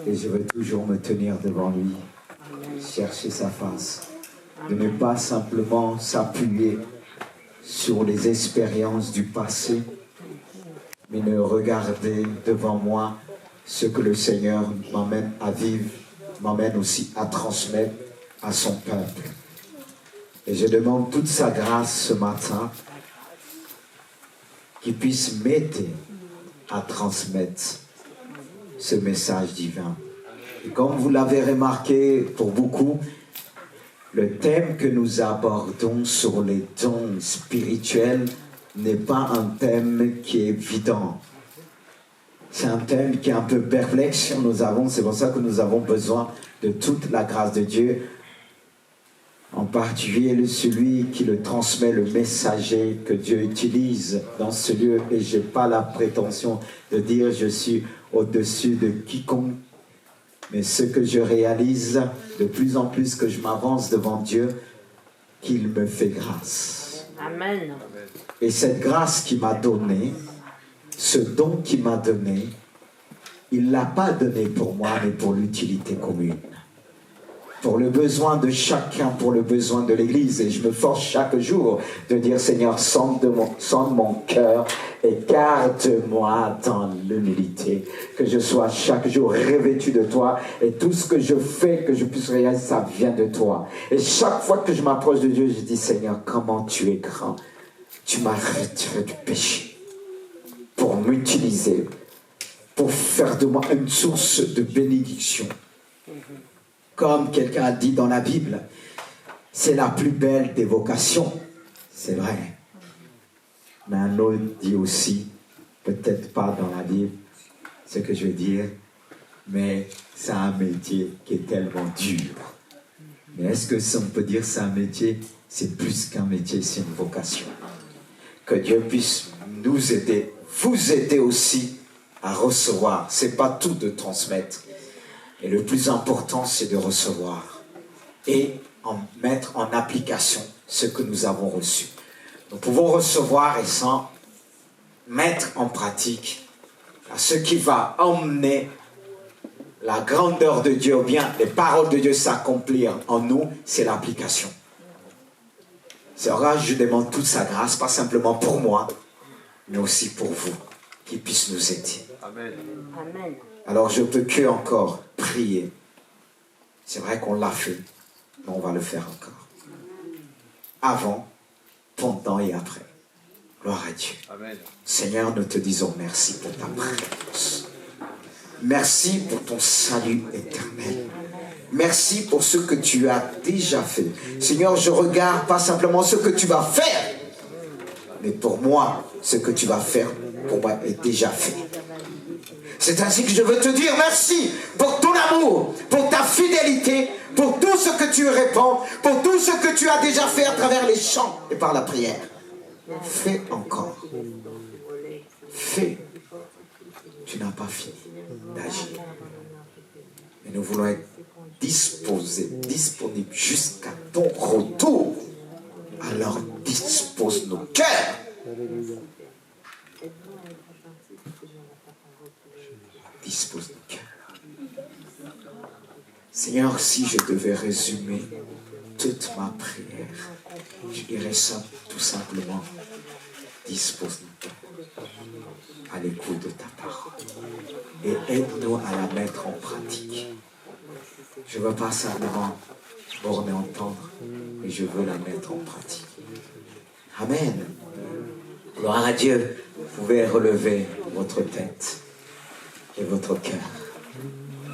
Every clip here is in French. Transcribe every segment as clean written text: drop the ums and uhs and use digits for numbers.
Et je veux toujours me tenir devant lui, chercher sa face. De ne pas simplement s'appuyer sur les expériences du passé, mais de regarder devant moi ce que le Seigneur m'amène à vivre, m'amène aussi à transmettre à son peuple. Et je demande toute sa grâce ce matin qui puisse m'aider à transmettre ce message divin. Et comme vous l'avez remarqué pour beaucoup, le thème que nous abordons sur les dons spirituels n'est pas un thème qui est évident. C'est un thème qui est un peu perplexe. C'est pour ça que nous avons besoin de toute la grâce de Dieu. En particulier celui qui le transmet, le messager que Dieu utilise dans ce lieu. Et je n'ai pas la prétention de dire je suis au-dessus de quiconque. Mais ce que je réalise, de plus en plus que je m'avance devant Dieu, qu'il me fait grâce. Amen. Et cette grâce qu'il m'a donnée, ce don qu'il m'a donné, il ne l'a pas donné pour moi, mais pour l'utilité commune. Pour le besoin de chacun, pour le besoin de l'Église. Et je me force chaque jour de dire, Seigneur, sonde mon cœur et garde-moi dans l'humilité. Que je sois chaque jour revêtu de toi et tout ce que je fais, que je puisse réaliser, ça vient de toi. Et chaque fois que je m'approche de Dieu, je dis, Seigneur, comment tu es grand. Tu m'as retiré du péché pour m'utiliser, pour faire de moi une source de bénédiction. Comme quelqu'un a dit dans la Bible, c'est la plus belle des vocations. C'est vrai. Mais un autre dit aussi, peut-être pas dans la Bible, ce que je veux dire, mais c'est un métier qui est tellement dur. Mais est-ce que si on peut dire c'est un métier, c'est plus qu'un métier, c'est une vocation. Que Dieu puisse nous aider, vous aider aussi à recevoir. C'est pas tout de transmettre. Et le plus important, c'est de recevoir et mettre en application ce que nous avons reçu. Nous pouvons recevoir et sans mettre en pratique ce qui va emmener la grandeur de Dieu, ou bien les paroles de Dieu s'accomplir en nous, c'est l'application. C'est là que je demande toute sa grâce, pas simplement pour moi, mais aussi pour vous, qui puisse nous aider. Amen. Amen. Alors je ne peux que encore prier. C'est vrai qu'on l'a fait, mais on va le faire encore. Avant, pendant et après. Gloire à Dieu. Amen. Seigneur, nous te disons merci pour ta présence. Merci pour ton salut éternel. Merci pour ce que tu as déjà fait. Seigneur, je regarde pas simplement ce que tu vas faire, mais pour moi, ce que tu vas faire, pour moi, est déjà fait. C'est ainsi que je veux te dire merci pour ton amour, pour ta fidélité, pour tout ce que tu réponds, pour tout ce que tu as déjà fait à travers les chants et par la prière. Fais encore. Fais. Tu n'as pas fini d'agir. Mais nous voulons être disposés, disponibles jusqu'à ton retour. Alors dispose nos cœurs. Dispose nos cœurs. Seigneur, si je devais résumer toute ma prière, je dirais ça tout simplement. Dispose nos cœurs à l'écoute de ta parole et aide-nous à la mettre en pratique. Je ne veux pas simplement borner entendre, mais je veux la mettre en pratique. Amen. Gloire à Dieu. Vous pouvez relever votre tête et votre cœur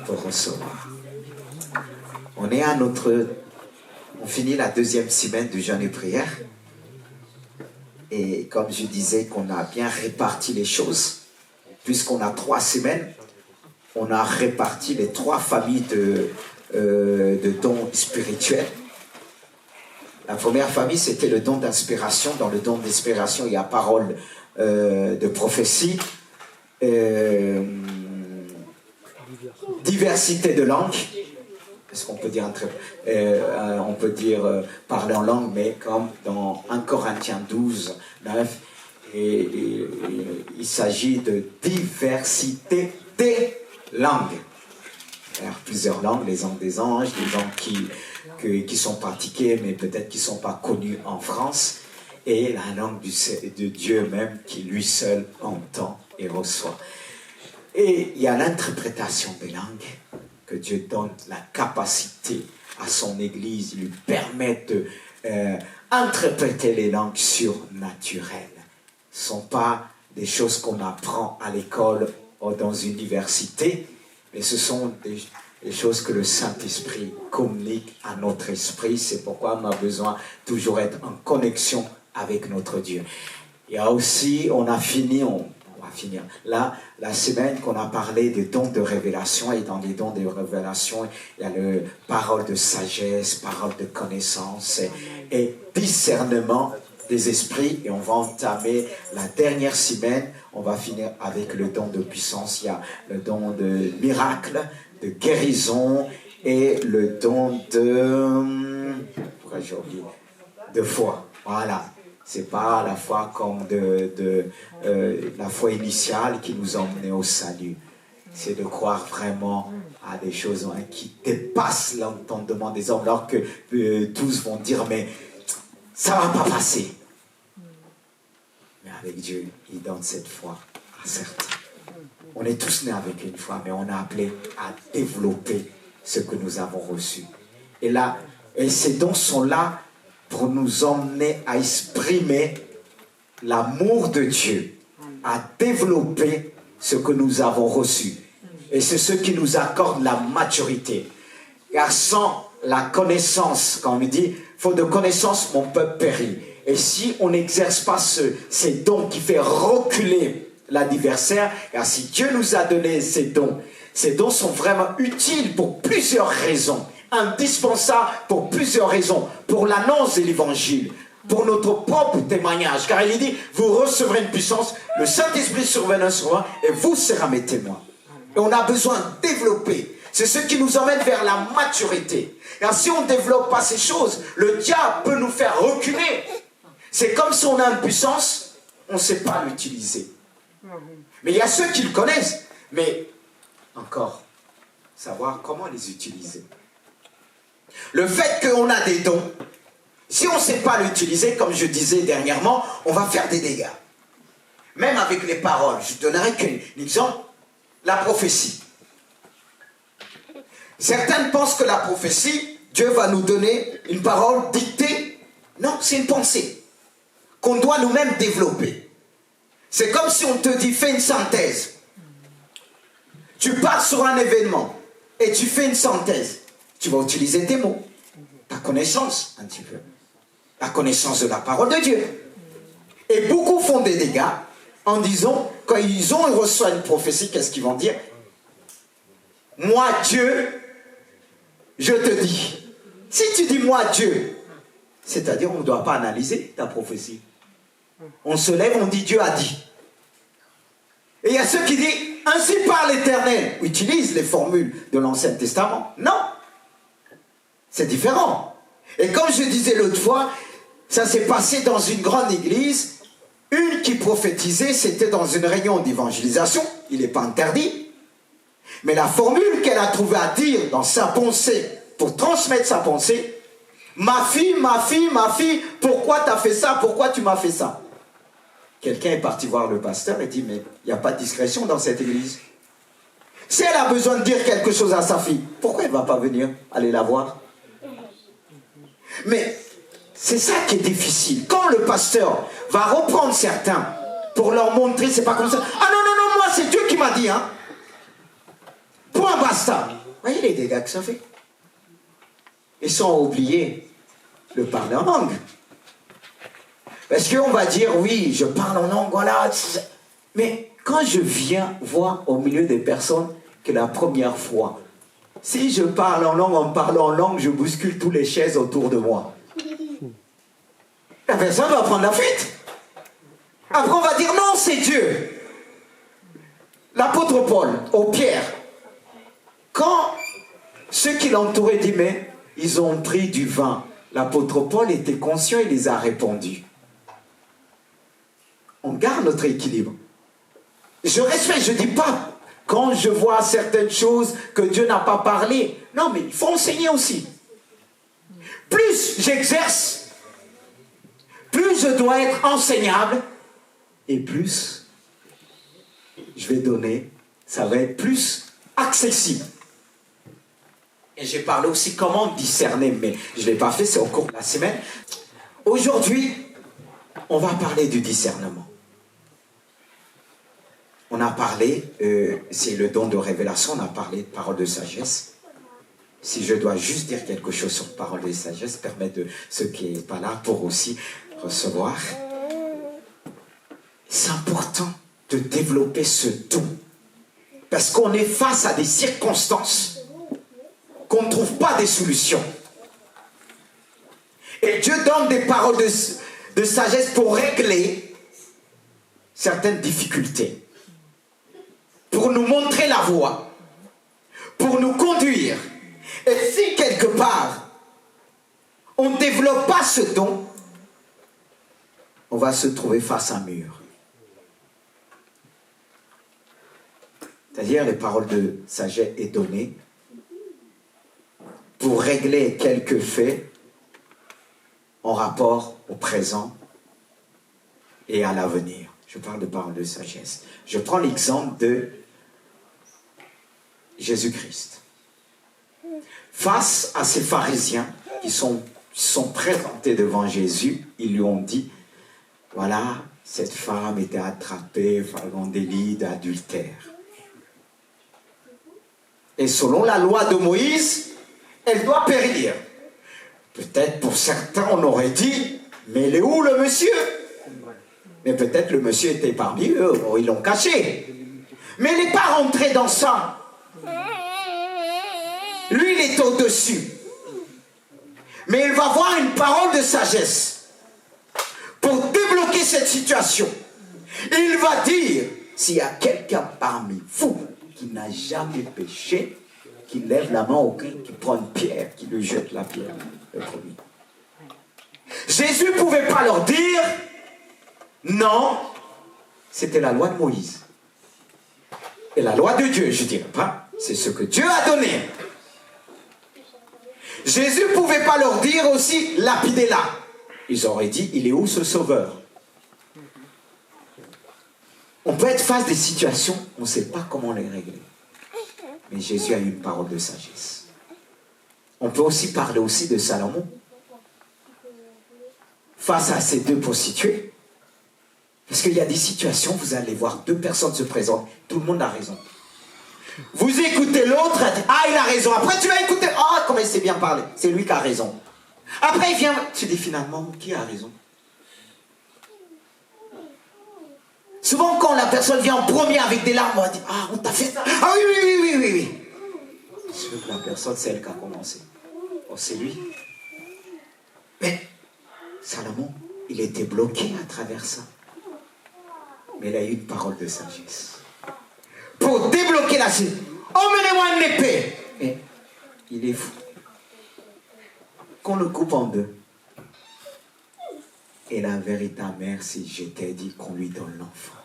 pour recevoir. On finit la deuxième semaine du jeûne et prière. Et comme je disais qu'on a bien réparti les choses, puisqu'on a 3 semaines, on a réparti les 3 familles de dons spirituels. La première famille, c'était le don d'inspiration. Dans le don d'inspiration, il y a parole de prophétie, diversité de langues. Est-ce qu'on peut dire on peut dire parler en langue, mais comme dans 1 Corinthiens 12, 9, et il s'agit de diversité des langues. Alors, plusieurs langues, les langues des anges, les langues qui sont pratiquées, mais peut-être qui ne sont pas connues en France, et la langue de Dieu même, qui lui seul entend et reçoit. Et il y a l'interprétation des langues, que Dieu donne la capacité à son Église, lui permet de interpréter les langues surnaturelles. Ce ne sont pas des choses qu'on apprend à l'école ou dans une université, mais ce sont des choses que le Saint-Esprit communique à notre esprit. C'est pourquoi on a besoin toujours d'être en connexion avec notre Dieu. Il y a aussi, on va finir là, la semaine qu'on a parlé des dons de révélation, et dans les dons de révélation, il y a le parole de sagesse, parole de connaissance et discernement des esprits, et on va entamer la dernière semaine, on va finir avec le don de puissance. Il y a le don de miracle, de guérison et le don de foi. Voilà. C'est pas la foi comme la foi initiale qui nous a emmenés au salut. C'est de croire vraiment à des choses qui dépassent l'entendement des hommes, alors que tous vont dire, mais ça va pas passer. Mais avec Dieu, il donne cette foi à certains. On est tous nés avec une foi, mais on est appelé à développer ce que nous avons reçu. Et ces dons sont là pour nous emmener à exprimer l'amour de Dieu, à développer ce que nous avons reçu. Et c'est ce qui nous accorde la maturité. Car sans la connaissance, quand on lui dit, faute de connaissance, mon peuple périt. Et si on n'exerce pas ces dons qui fait reculer l'adversaire, car si Dieu nous a donné ces dons sont vraiment utiles pour plusieurs raisons. Indispensable pour plusieurs raisons, pour l'annonce de l'évangile, pour notre propre témoignage, car il dit, vous recevrez une puissance, le Saint-Esprit surviendra sur moi, et vous serez mes témoins. Et on a besoin de développer, c'est ce qui nous emmène vers la maturité. Car si on ne développe pas ces choses, le diable peut nous faire reculer. C'est comme si on a une puissance, on ne sait pas l'utiliser. Mais il y a ceux qui le connaissent, mais encore, savoir comment les utiliser. Le fait qu'on a des dons, si on ne sait pas l'utiliser, comme je disais dernièrement, on va faire des dégâts. Même avec les paroles. Je donnerai qu'un exemple, la prophétie. Certains pensent que la prophétie, Dieu va nous donner une parole dictée. Non, c'est une pensée qu'on doit nous-mêmes développer. C'est comme si on te dit, fais une synthèse. Tu pars sur un événement et tu fais une synthèse. Tu vas utiliser tes mots, ta connaissance un petit peu, la connaissance de la parole de Dieu. Et beaucoup font des dégâts en disant, quand ils reçoivent une prophétie, qu'est-ce qu'ils vont dire? Moi Dieu, je te dis. Si tu dis moi Dieu, c'est-à-dire on ne doit pas analyser ta prophétie. On se lève, on dit Dieu a dit. Et il y a ceux qui disent, ainsi parle l'Éternel, utilisent les formules de l'Ancien Testament. Non. C'est différent. Et comme je disais l'autre fois, ça s'est passé dans une grande église. Une qui prophétisait, c'était dans une réunion d'évangélisation. Il n'est pas interdit. Mais la formule qu'elle a trouvée à dire dans sa pensée, pour transmettre sa pensée, ma fille, pourquoi tu as fait ça? Pourquoi tu m'as fait ça? Quelqu'un est parti voir le pasteur et dit, mais il n'y a pas de discrétion dans cette église. Si elle a besoin de dire quelque chose à sa fille, pourquoi elle ne va pas venir aller la voir? Mais c'est ça qui est difficile. Quand le pasteur va reprendre certains pour leur montrer, c'est pas comme ça. Ah non, moi c'est Dieu qui m'a dit, hein. Point basta. Vous voyez les dégâts que ça fait. Ils sont oubliés de parler en langue. Parce qu'on va dire, oui, je parle en langue, voilà. Mais quand je viens voir au milieu des personnes que la première fois, si je parle en langue, en parlant en langue, je bouscule toutes les chaises autour de moi. La personne va prendre la fuite. Après, on va dire, non, c'est Dieu. L'apôtre Paul, au Pierre, quand ceux qui l'entouraient disent, mais ils ont pris du vin, l'apôtre Paul était conscient, il les a répandus. On garde notre équilibre. Je respecte, je ne dis pas Quand je vois certaines choses que Dieu n'a pas parlé, non, mais il faut enseigner aussi. Plus j'exerce, plus je dois être enseignable, et plus je vais donner, ça va être plus accessible. Et j'ai parlé aussi comment discerner, mais je ne l'ai pas fait, c'est au cours de la semaine. Aujourd'hui, on va parler du discernement. On a parlé, c'est le don de révélation, on a parlé de parole de sagesse. Si je dois juste dire quelque chose sur parole de sagesse, permet de ceux qui n'est pas là pour aussi recevoir. C'est important de développer ce don. Parce qu'on est face à des circonstances qu'on ne trouve pas des solutions. Et Dieu donne des paroles de sagesse pour régler certaines difficultés. Pour nous montrer la voie. Pour nous conduire. Et si quelque part, on ne développe pas ce don, on va se trouver face à un mur. C'est-à-dire les paroles de sagesse est données pour régler quelques faits en rapport au présent et à l'avenir. Je parle de paroles de sagesse. Je prends l'exemple de Jésus-Christ. Face à ces pharisiens qui sont présentés devant Jésus, ils lui ont dit, voilà, cette femme était attrapée dans des lits d'adultère. Et selon la loi de Moïse, elle doit périr. Peut-être pour certains, on aurait dit, mais il est où le monsieur? Mais peut-être le monsieur était parmi eux, ou ils l'ont caché. Mais il n'est pas rentré dans ça. Lui, il est au-dessus. Mais il va avoir une parole de sagesse pour débloquer cette situation. Et il va dire, s'il y a quelqu'un parmi vous qui n'a jamais péché, qui lève la main au Christ, qui prend une pierre, qui lui jette la pierre. Le premier. Jésus ne pouvait pas leur dire, non, c'était la loi de Moïse. Et la loi de Dieu, je ne dirais pas, c'est ce que Dieu a donné. Jésus ne pouvait pas leur dire aussi, lapidez-la. Ils auraient dit, il est où ce sauveur? On peut être face à des situations, on ne sait pas comment les régler. Mais Jésus a eu une parole de sagesse. On peut aussi parler aussi de Salomon. Face à ces deux prostituées. Parce qu'il y a des situations, vous allez voir deux personnes se présentent, tout le monde a raison. Vous écoutez l'autre, ah il a raison. Après tu vas écouter, ah comment il s'est bien parlé. C'est lui qui a raison. Après il vient, tu dis finalement, qui a raison? Souvent quand la personne vient en premier avec des larmes, on va dire, ah on t'a fait ça. Ah oui. C'est que la personne, c'est elle qui a commencé. Oh c'est lui. Mais Salomon, il était bloqué à travers ça. Mais il a eu une parole de sagesse. Pour débloquer la situation. Emmenez-moi une épée. Et il est fou. Qu'on le coupe en deux. Et la véritable mère, si je t'ai dit qu'on lui donne l'enfant.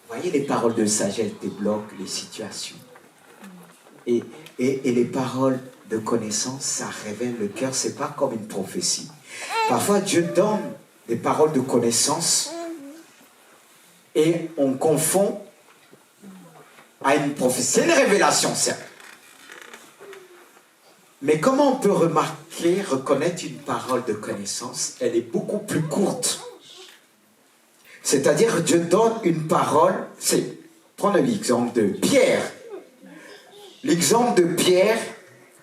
Vous voyez, les paroles de sagesse débloquent les situations. Et les paroles de connaissance, ça révèle le cœur. C'est pas comme une prophétie. Parfois, Dieu donne des paroles de connaissance et on confond à une prophétie. C'est une révélation, certes. Mais comment on peut reconnaître une parole de connaissance? Elle est beaucoup plus courte. C'est-à-dire, Dieu donne une parole. Prenons l'exemple de Pierre. L'exemple de Pierre,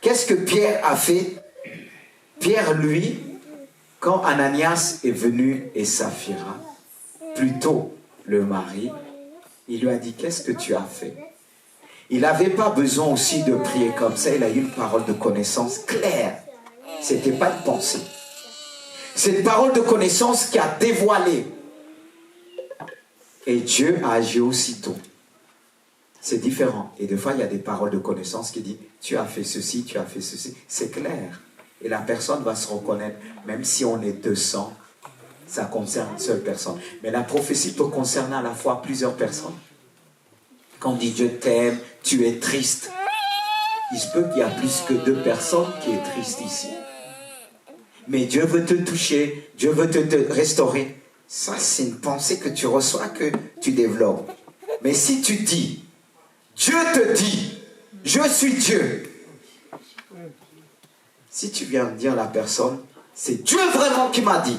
qu'est-ce que Pierre a fait? Pierre, lui, quand Ananias est venu et Saphira, plutôt le mari, il lui a dit, qu'est-ce que tu as fait? Il n'avait pas besoin aussi de prier comme ça, il a eu une parole de connaissance claire. Ce n'était pas une pensée. C'est une parole de connaissance qui a dévoilé. Et Dieu a agi aussitôt. C'est différent. Et des fois, il y a des paroles de connaissance qui disent, tu as fait ceci, tu as fait ceci. C'est clair. Et la personne va se reconnaître, même si on est 200, ça concerne une seule personne. Mais la prophétie peut concerner à la fois plusieurs personnes. Quand on dit je t'aime, tu es triste. Il se peut qu'il y a plus que 2 personnes qui sont tristes ici. Mais Dieu veut te toucher, Dieu veut te restaurer. Ça, c'est une pensée que tu reçois, que tu développes. Mais si tu dis, Dieu te dit, je suis Dieu. Si tu viens dire à la personne, c'est Dieu vraiment qui m'a dit.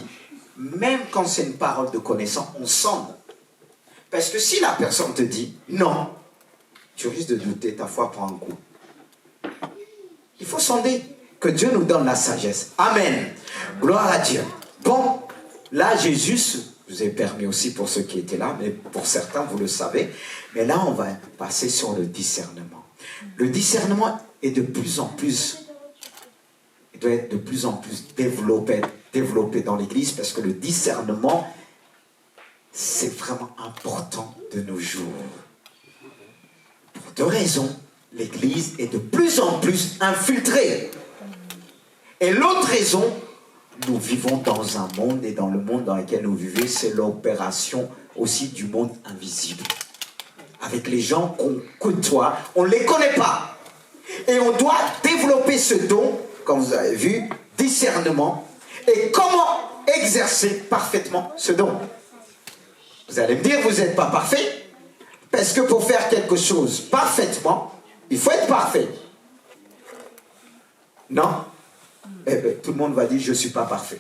Même quand c'est une parole de connaissance, on sonde. Parce que si la personne te dit non, tu risques de douter, ta foi prend un coup. Il faut sonder, que Dieu nous donne la sagesse. Amen. Gloire à Dieu. Bon, là Jésus, je vous ai permis aussi pour ceux qui étaient là, mais pour certains vous le savez. Mais là on va passer sur le discernement. Le discernement est de plus en plus, il doit être de plus en plus développé dans l'Église, parce que le discernement, c'est vraiment important de nos jours. Pour 2 raisons. L'Église est de plus en plus infiltrée. Et l'autre raison, nous vivons dans un monde, et dans le monde dans lequel nous vivons, c'est l'opération aussi du monde invisible. Avec les gens qu'on côtoie, on ne les connaît pas. Et on doit développer ce don, comme vous avez vu, discernement. Et comment exercer parfaitement ce don? Vous allez me dire, vous n'êtes pas parfait, parce que pour faire quelque chose parfaitement, il faut être parfait. Non? Eh bien, tout le monde va dire, je ne suis pas parfait.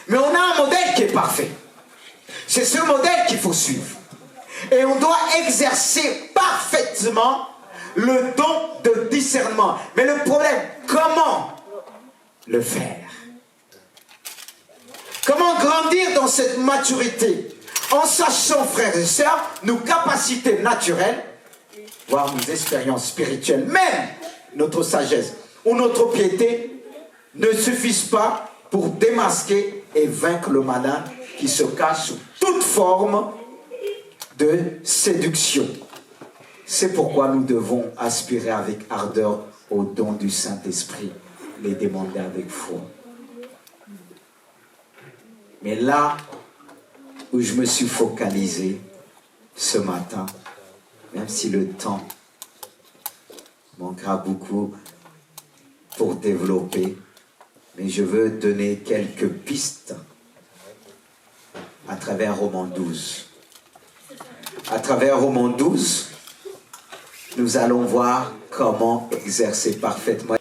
Mais on a un modèle qui est parfait. C'est ce modèle qu'il faut suivre. Et on doit exercer parfaitement le don de discernement. Mais le problème, comment le faire? Comment grandir dans cette maturité? En sachant, frères et sœurs, nos capacités naturelles, voire nos expériences spirituelles, même notre sagesse ou notre piété, ne suffisent pas pour démasquer et vaincre le malin qui se cache sous toute forme de séduction. C'est pourquoi nous devons aspirer avec ardeur au don du Saint-Esprit, les demander avec foi. Mais là où je me suis focalisé ce matin, même si le temps manquera beaucoup pour développer, mais je veux donner quelques pistes à travers Romains 12. À travers Romains 12, nous allons voir comment exercer parfaitement.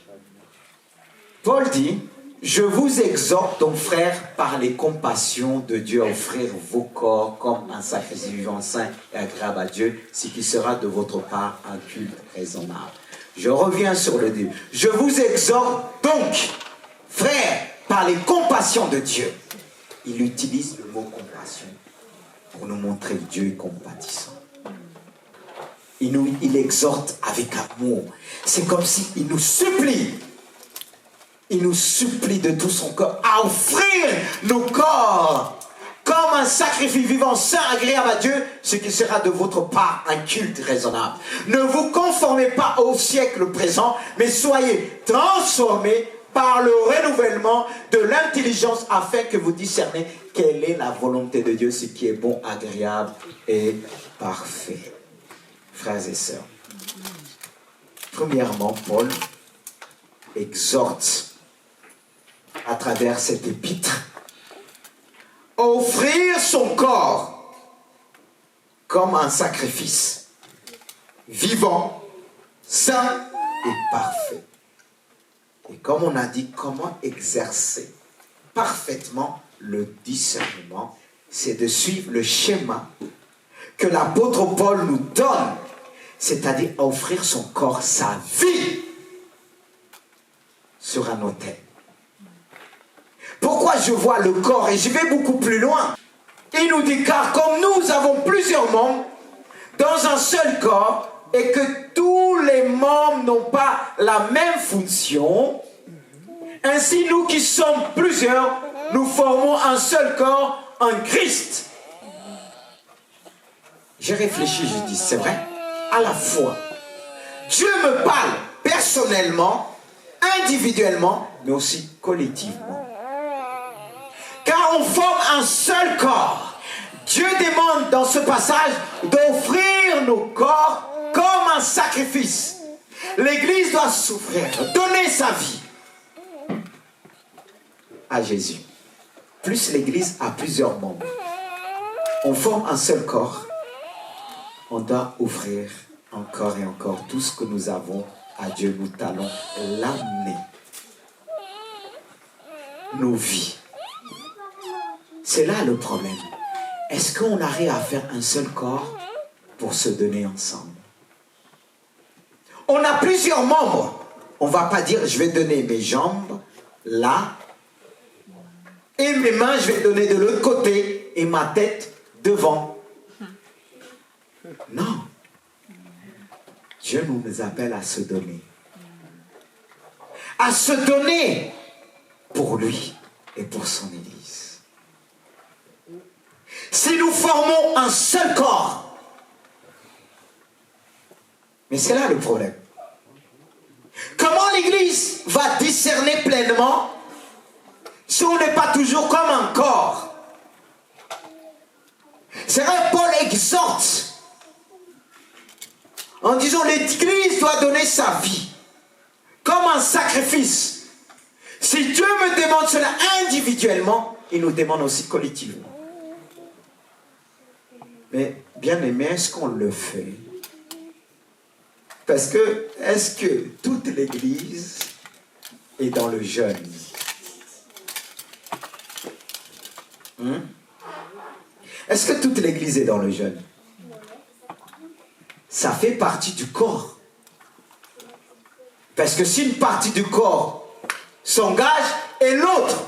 Paul dit, je vous exhorte donc frères par les compassions de Dieu à offrir vos corps comme un sacrifice vivant, saint et agréable à Dieu, ce qui sera de votre part un culte raisonnable. Je reviens sur le début. Je vous exhorte donc, frères, par les compassions de Dieu. Il utilise le mot compassion pour nous montrer que Dieu est compatissant. Il exhorte avec amour. C'est comme s'il nous supplie. Il nous supplie de tout son corps à offrir nos corps comme un sacrifice vivant, saint, agréable à Dieu, ce qui sera de votre part un culte raisonnable. Ne vous conformez pas au siècle présent, mais soyez transformés par le renouvellement de l'intelligence afin que vous discerniez quelle est la volonté de Dieu, ce qui est bon, agréable et parfait. Frères et sœurs, premièrement, Paul exhorte à travers cet épître à offrir son corps comme un sacrifice vivant, saint et parfait. Et comme on a dit, comment exercer parfaitement le discernement, c'est de suivre le schéma que l'apôtre Paul nous donne, c'est-à-dire offrir son corps, sa vie, sur un autel. Pourquoi je vois le corps, et je vais beaucoup plus loin. Il nous dit, car comme nous avons plusieurs membres dans un seul corps, et que tous les membres n'ont pas la même fonction, ainsi nous qui sommes plusieurs, nous formons un seul corps en Christ. J'ai réfléchi, je dis, c'est vrai, à la fois, Dieu me parle personnellement, individuellement, mais aussi collectivement. Car on forme un seul corps. Dieu demande dans ce passage d'offrir nos corps un sacrifice. L'Église doit souffrir, donner sa vie à Jésus. Plus l'Église a plusieurs membres, on forme un seul corps, on doit offrir encore et encore tout ce que nous avons à Dieu. Nous allons l'amener. Nos vies. C'est là le problème. Est-ce qu'on arrive à faire un seul corps pour se donner ensemble? On a plusieurs membres. On ne va pas dire je vais donner mes jambes là et mes mains je vais donner de l'autre côté et ma tête devant. Non. Dieu nous appelle à se donner. À se donner pour lui et pour son Église. Si nous formons un seul corps, mais c'est là le problème. Comment l'Église va discerner pleinement si on n'est pas toujours comme un corps? C'est vrai, Paul exhorte en disant l'Église doit donner sa vie comme un sacrifice. Si Dieu me demande cela individuellement, il nous demande aussi collectivement. Mais bien aimé, est-ce qu'on le fait? Parce que, est-ce que toute l'Église est dans le jeûne? Est-ce que toute l'Église est dans le jeûne? Ça fait partie du corps. Parce que si une partie du corps s'engage et l'autre,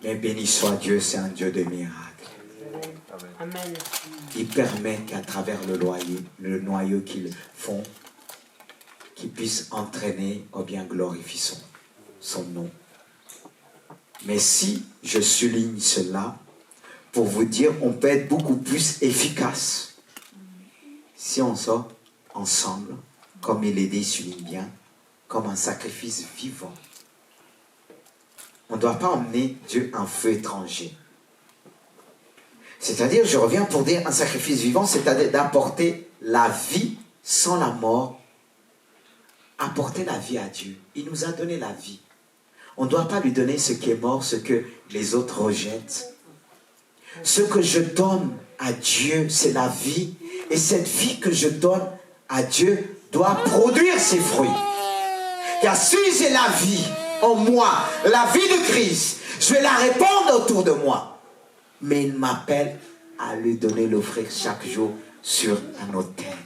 mais béni soit Dieu, c'est un Dieu de miracles. Amen. Il permet qu'à travers le noyau qu'ils font, qu'ils puissent entraîner ou bien glorifier son nom. Mais si je souligne cela, pour vous dire, on peut être beaucoup plus efficace si on sort ensemble, comme il est dit, souligne bien, comme un sacrifice vivant. On ne doit pas emmener Dieu un feu étranger. C'est-à-dire, je reviens pour dire un sacrifice vivant, c'est-à-dire d'apporter la vie sans la mort. Apporter la vie à Dieu. Il nous a donné la vie. On ne doit pas lui donner ce qui est mort, ce que les autres rejettent. Ce que je donne à Dieu, c'est la vie. Et cette vie que je donne à Dieu doit produire ses fruits. Car si j'ai la vie en moi, la vie de Christ, je vais la répandre autour de moi. Mais il m'appelle à lui donner, l'offrir chaque jour sur un autel.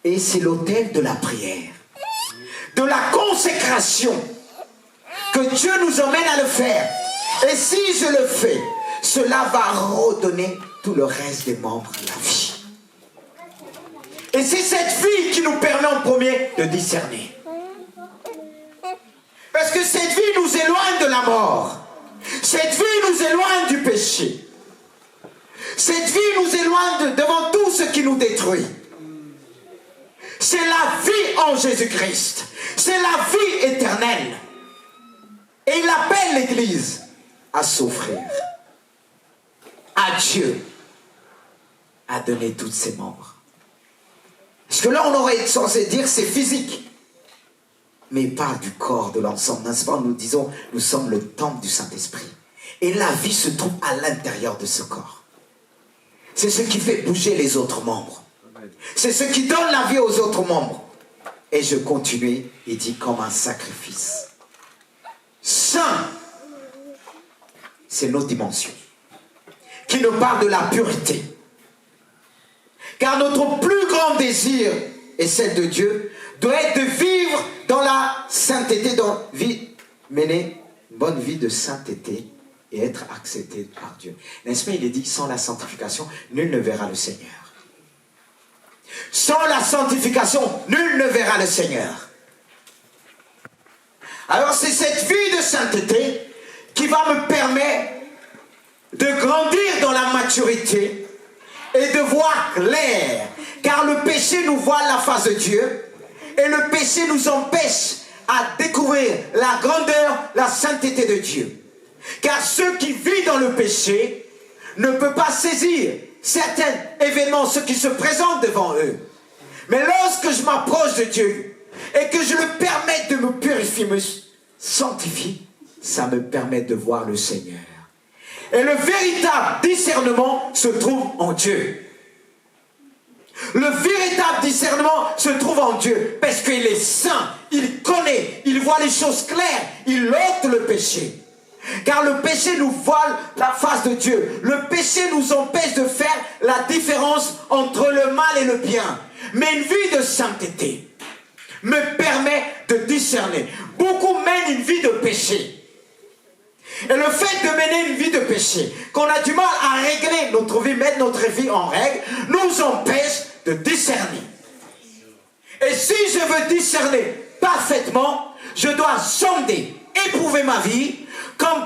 Et c'est l'autel de la prière, de la consécration, que Dieu nous emmène à le faire. Et si je le fais, cela va redonner tout le reste des membres de la vie. Et c'est cette vie qui nous permet en premier de discerner. Parce que cette vie nous éloigne de la mort. Cette vie nous éloigne du péché. Cette vie nous éloigne devant tout ce qui nous détruit. C'est la vie en Jésus-Christ. C'est la vie éternelle. Et il appelle l'Église à s'offrir à Dieu, à donner toutes ses membres. Parce que là, on aurait été censé dire c'est physique. Mais pas du corps de l'ensemble. N'est-ce pas? Nous disons, nous sommes le temple du Saint-Esprit. Et la vie se trouve à l'intérieur de ce corps. C'est ce qui fait bouger les autres membres. C'est ce qui donne la vie aux autres membres. Et je continue, il dit comme un sacrifice. Saint, c'est notre dimension. Qui nous parle de la pureté. Car notre plus grand désir, et celle de Dieu, doit être de vivre dans la sainteté, mener une bonne vie de sainteté et être accepté par Dieu. N'est-ce pas, il est dit, sans la sanctification, nul ne verra le Seigneur. Sans la sanctification, nul ne verra le Seigneur. Alors c'est cette vie de sainteté qui va me permettre de grandir dans la maturité et de voir clair. Car le péché nous voile la face de Dieu et le péché nous empêche à découvrir la grandeur, la sainteté de Dieu. Car ceux qui vivent dans le péché ne peuvent pas saisir certains événements, ceux qui se présentent devant eux. Mais lorsque je m'approche de Dieu et que je le permets de me purifier, me sanctifier, ça me permet de voir le Seigneur. Et le véritable discernement se trouve en Dieu. Le véritable discernement se trouve en Dieu parce qu'il est saint, il connaît, il voit les choses claires, il ôte le péché. Car le péché nous voile la face de Dieu. Le péché nous empêche de faire la différence entre le mal et le bien. Mais une vie de sainteté me permet de discerner. Beaucoup mènent une vie de péché. Et le fait de mener une vie de péché, qu'on a du mal à régler notre vie, mettre notre vie en règle, nous empêche de discerner. Et si je veux discerner parfaitement, je dois sonder, éprouver ma vie, comme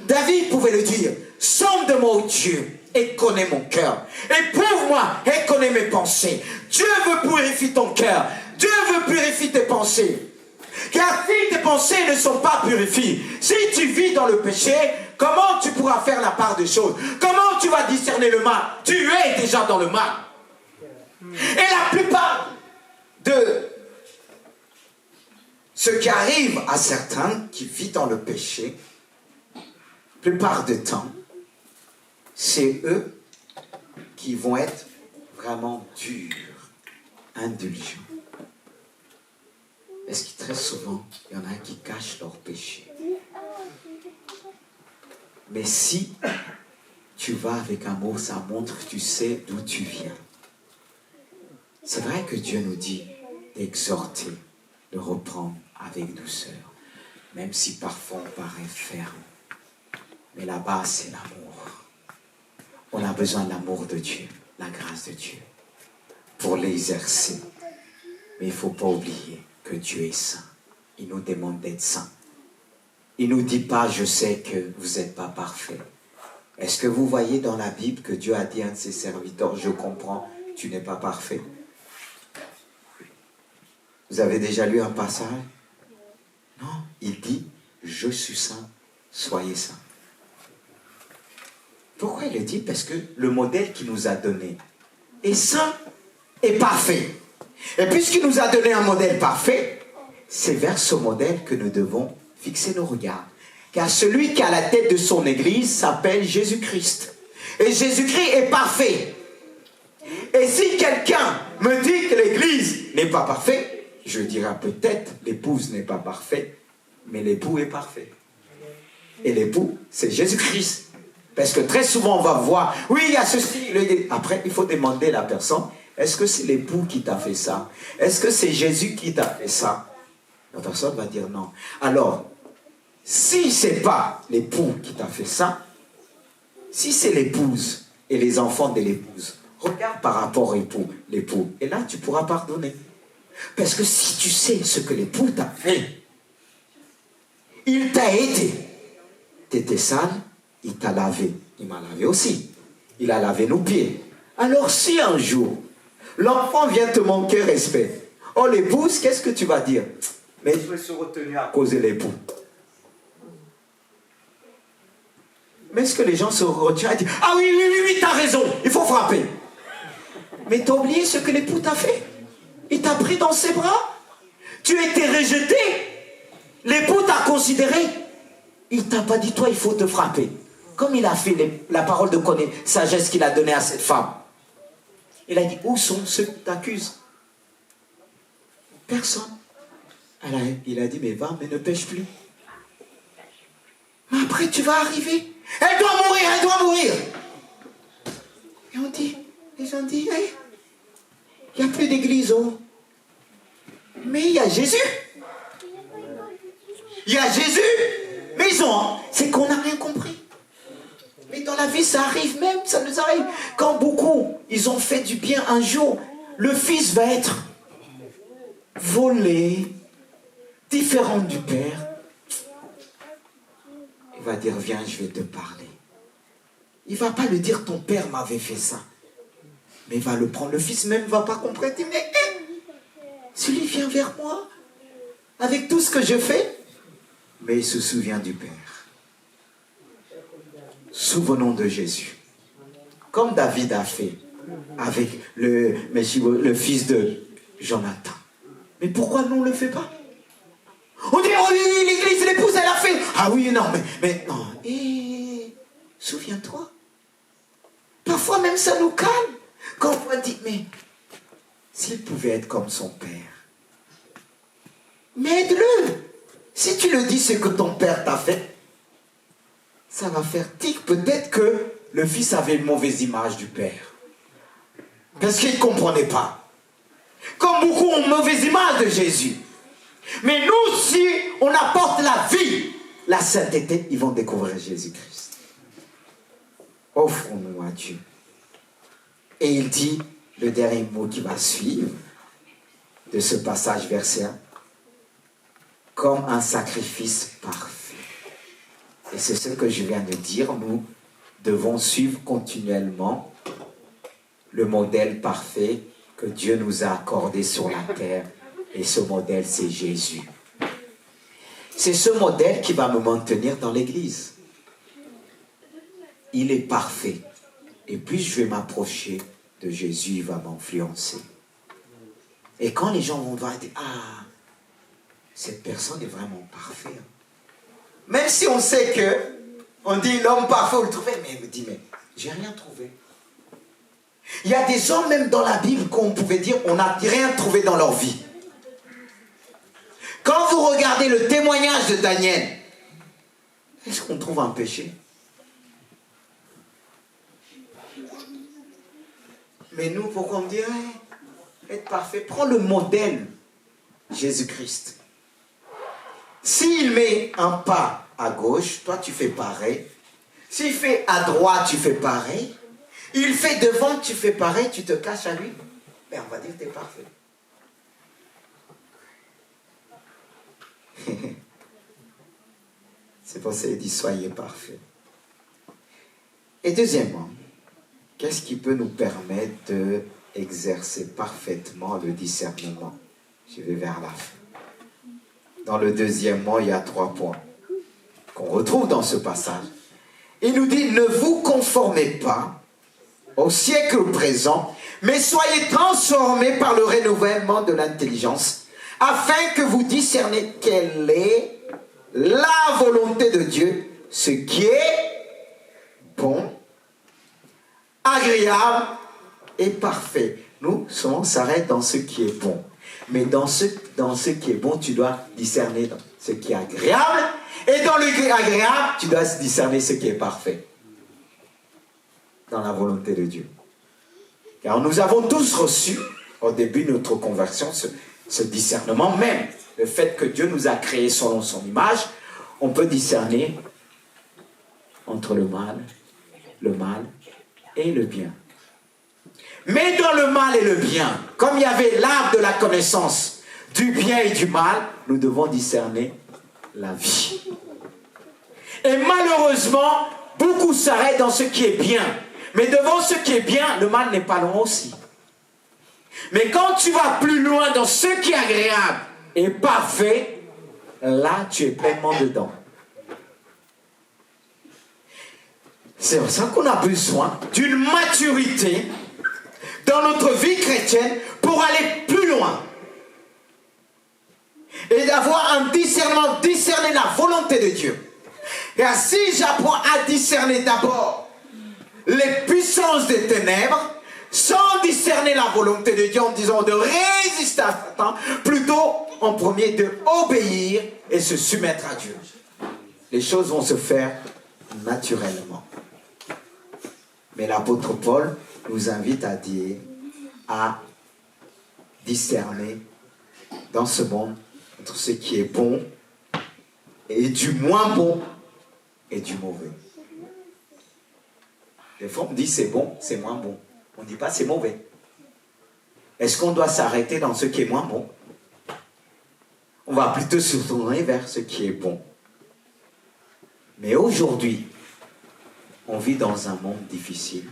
David pouvait le dire. Sonde-moi, ô Dieu, et connais mon cœur. Éprouve-moi et connais mes pensées. Dieu veut purifier ton cœur. Dieu veut purifier tes pensées. Car si tes pensées ne sont pas purifiées, si tu vis dans le péché, comment tu pourras faire la part des choses? Comment tu vas discerner le mal? Tu es déjà dans le mal. Et la plupart de ce qui arrive à certains qui vivent dans le péché, la plupart du temps, c'est eux qui vont être vraiment durs, indulgents. Parce que très souvent, il y en a qui cachent leur péché. Mais si tu vas avec amour, ça montre que tu sais d'où tu viens. C'est vrai que Dieu nous dit d'exhorter, de reprendre avec douceur, même si parfois on paraît ferme. Mais là-bas, c'est l'amour. On a besoin de l'amour de Dieu, la grâce de Dieu, pour l'exercer. Mais il ne faut pas oublier que Dieu est saint. Il nous demande d'être saint. Il ne nous dit pas, je sais que vous n'êtes pas parfait. Est-ce que vous voyez dans la Bible que Dieu a dit à un de ses serviteurs, je comprends, tu n'es pas parfait? Vous avez déjà lu un passage? Non, il dit, je suis saint, soyez saints. Pourquoi il le dit? Parce que le modèle qu'il nous a donné est saint et parfait. Et puisqu'il nous a donné un modèle parfait, c'est vers ce modèle que nous devons fixer nos regards. Car celui qui a la tête de son église s'appelle Jésus-Christ. Et Jésus-Christ est parfait. Et si quelqu'un me dit que l'église n'est pas parfaite, je dirais peut-être l'épouse n'est pas parfaite, mais l'époux est parfait. Et l'époux, c'est Jésus-Christ. Parce que très souvent, on va voir, oui, il y a ceci. Après, il faut demander à la personne, est-ce que c'est l'époux qui t'a fait ça? Est-ce que c'est Jésus qui t'a fait ça? La personne va dire non. Alors, si ce n'est pas l'époux qui t'a fait ça, si c'est l'épouse et les enfants de l'épouse, regarde par rapport à l'époux. Et là, tu pourras pardonner. Parce que si tu sais ce que l'époux t'a fait, il t'a aidé. Tu étais sale, il t'a lavé. Il m'a lavé aussi. Il a lavé nos pieds. Alors si un jour, l'enfant vient te manquer respect, oh l'épouse, qu'est-ce que tu vas dire? Mais je me suis retenu à cause de l'époux. Mais est-ce que les gens se retirent et disent, ah oui, t'as raison, il faut frapper. Mais t'as oublié ce que l'époux t'a fait? Il t'a pris dans ses bras. Tu étais rejeté. L'époux t'a considéré. Il t'a pas dit, toi, il faut te frapper. Comme il a fait la parole de sagesse qu'il a donnée à cette femme. Il a dit, où sont ceux qui t'accusent? Personne. Il a dit, mais va, mais ne pêche plus. Mais après, tu vas arriver. Elle doit mourir. Et les gens disent, hey, il n'y a plus d'église, oh. Mais il y a Jésus. Il y a Jésus. Mais c'est qu'on n'a rien compris. Mais dans la vie, ça arrive même, ça nous arrive. Quand beaucoup, ils ont fait du bien un jour, le fils va être volé, différent du père. Il va dire, viens, je vais te parler. Il ne va pas lui dire, ton père m'avait fait ça. Mais il va le prendre. Le fils même ne va pas comprendre. Il dit, mais celui vient vers moi, avec tout ce que je fais. Mais il se souvient du père. Souvenons de Jésus. Comme David a fait avec le fils de Jonathan. Mais pourquoi nous on ne le fait pas? On dit, oh oui, l'église, l'épouse, elle a fait. Ah oui, non, mais non. Et souviens-toi. Parfois même ça nous calme. Quand on dit, mais s'il pouvait être comme son père, mais aide-le. Si tu le dis ce que ton père t'a fait, ça va faire tic. Peut-être que le fils avait une mauvaise image du père. Parce qu'il ne comprenait pas. Comme beaucoup ont une mauvaise image de Jésus. Mais nous, si on apporte la vie, la sainteté, ils vont découvrir Jésus-Christ. Offrons-nous à Dieu. Et il dit le dernier mot qui va suivre de ce passage verset 1, comme un sacrifice parfait. Et c'est ce que je viens de dire, nous devons suivre continuellement le modèle parfait que Dieu nous a accordé sur la terre. Et ce modèle, c'est Jésus. C'est ce modèle qui va me maintenir dans l'église. Il est parfait. Et plus je vais m'approcher de Jésus, il va m'influencer. Et quand les gens vont voir, dire, ah, cette personne est vraiment parfaite. Même si on sait que, on dit l'homme parfait, vous le trouvez, mais il me dit, mais j'ai rien trouvé. Il y a des hommes même dans la Bible qu'on pouvait dire, on n'a rien trouvé dans leur vie. Quand vous regardez le témoignage de Daniel, est-ce qu'on trouve un péché? Mais nous, pourquoi on dirait être parfait? Prends le modèle Jésus-Christ. S'il met un pas à gauche, toi tu fais pareil. S'il fait à droite, tu fais pareil. Il fait devant, tu fais pareil, tu te caches à lui. Mais on va dire que tu es parfait. C'est pour ça qu'il dit soyez parfaits. Et deuxièmement, qu'est-ce qui peut nous permettre d'exercer parfaitement le discernement? Je vais vers la fin. Dans le deuxièmement, il y a 3 points qu'on retrouve dans ce passage. Il nous dit, ne vous conformez pas au siècle présent, mais soyez transformés par le renouvellement de l'intelligence, afin que vous discerniez quelle est la volonté de Dieu, ce qui est bon, agréable et parfait. Nous, souvent, on s'arrête dans ce qui est bon. Mais dans ce qui est bon, tu dois discerner ce qui est agréable. Et dans le agréable, tu dois discerner ce qui est parfait. Dans la volonté de Dieu. Car nous avons tous reçu, au début de notre conversion, ce discernement, même le fait que Dieu nous a créés selon son image, on peut discerner entre le mal et le bien. Mais dans le mal et le bien, comme il y avait l'arbre de la connaissance du bien et du mal, nous devons discerner la vie. Et malheureusement, beaucoup s'arrêtent dans ce qui est bien. Mais devant ce qui est bien, le mal n'est pas loin aussi. Mais quand tu vas plus loin dans ce qui est agréable et parfait, là, tu es pleinement dedans. C'est pour ça qu'on a besoin d'une maturité dans notre vie chrétienne pour aller plus loin. Et d'avoir un discernement, discerner la volonté de Dieu. Et ainsi, j'apprends à discerner d'abord les puissances des ténèbres, sans discerner la volonté de Dieu en disant de résister à Satan, plutôt en premier de obéir et se soumettre à Dieu. Les choses vont se faire naturellement. Mais l'apôtre Paul nous invite à dire, à discerner dans ce monde entre ce qui est bon et du moins bon et du mauvais. Des fois on dit c'est bon, c'est moins bon. On ne dit pas c'est mauvais. Est-ce qu'on doit s'arrêter dans ce qui est moins bon? On va plutôt se tourner vers ce qui est bon. Mais aujourd'hui, on vit dans un monde difficile.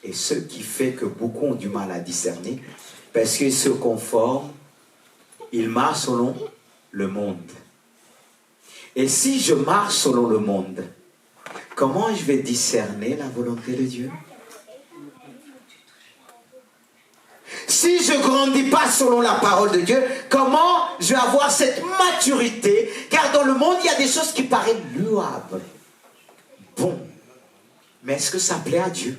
Et ce qui fait que beaucoup ont du mal à discerner, parce qu'ils se conforment, ils marchent selon le monde. Et si je marche selon le monde, comment je vais discerner la volonté de Dieu? Si je ne grandis pas selon la parole de Dieu, comment je vais avoir cette maturité? Car dans le monde, il y a des choses qui paraissent louables. Bon. Mais est-ce que ça plaît à Dieu?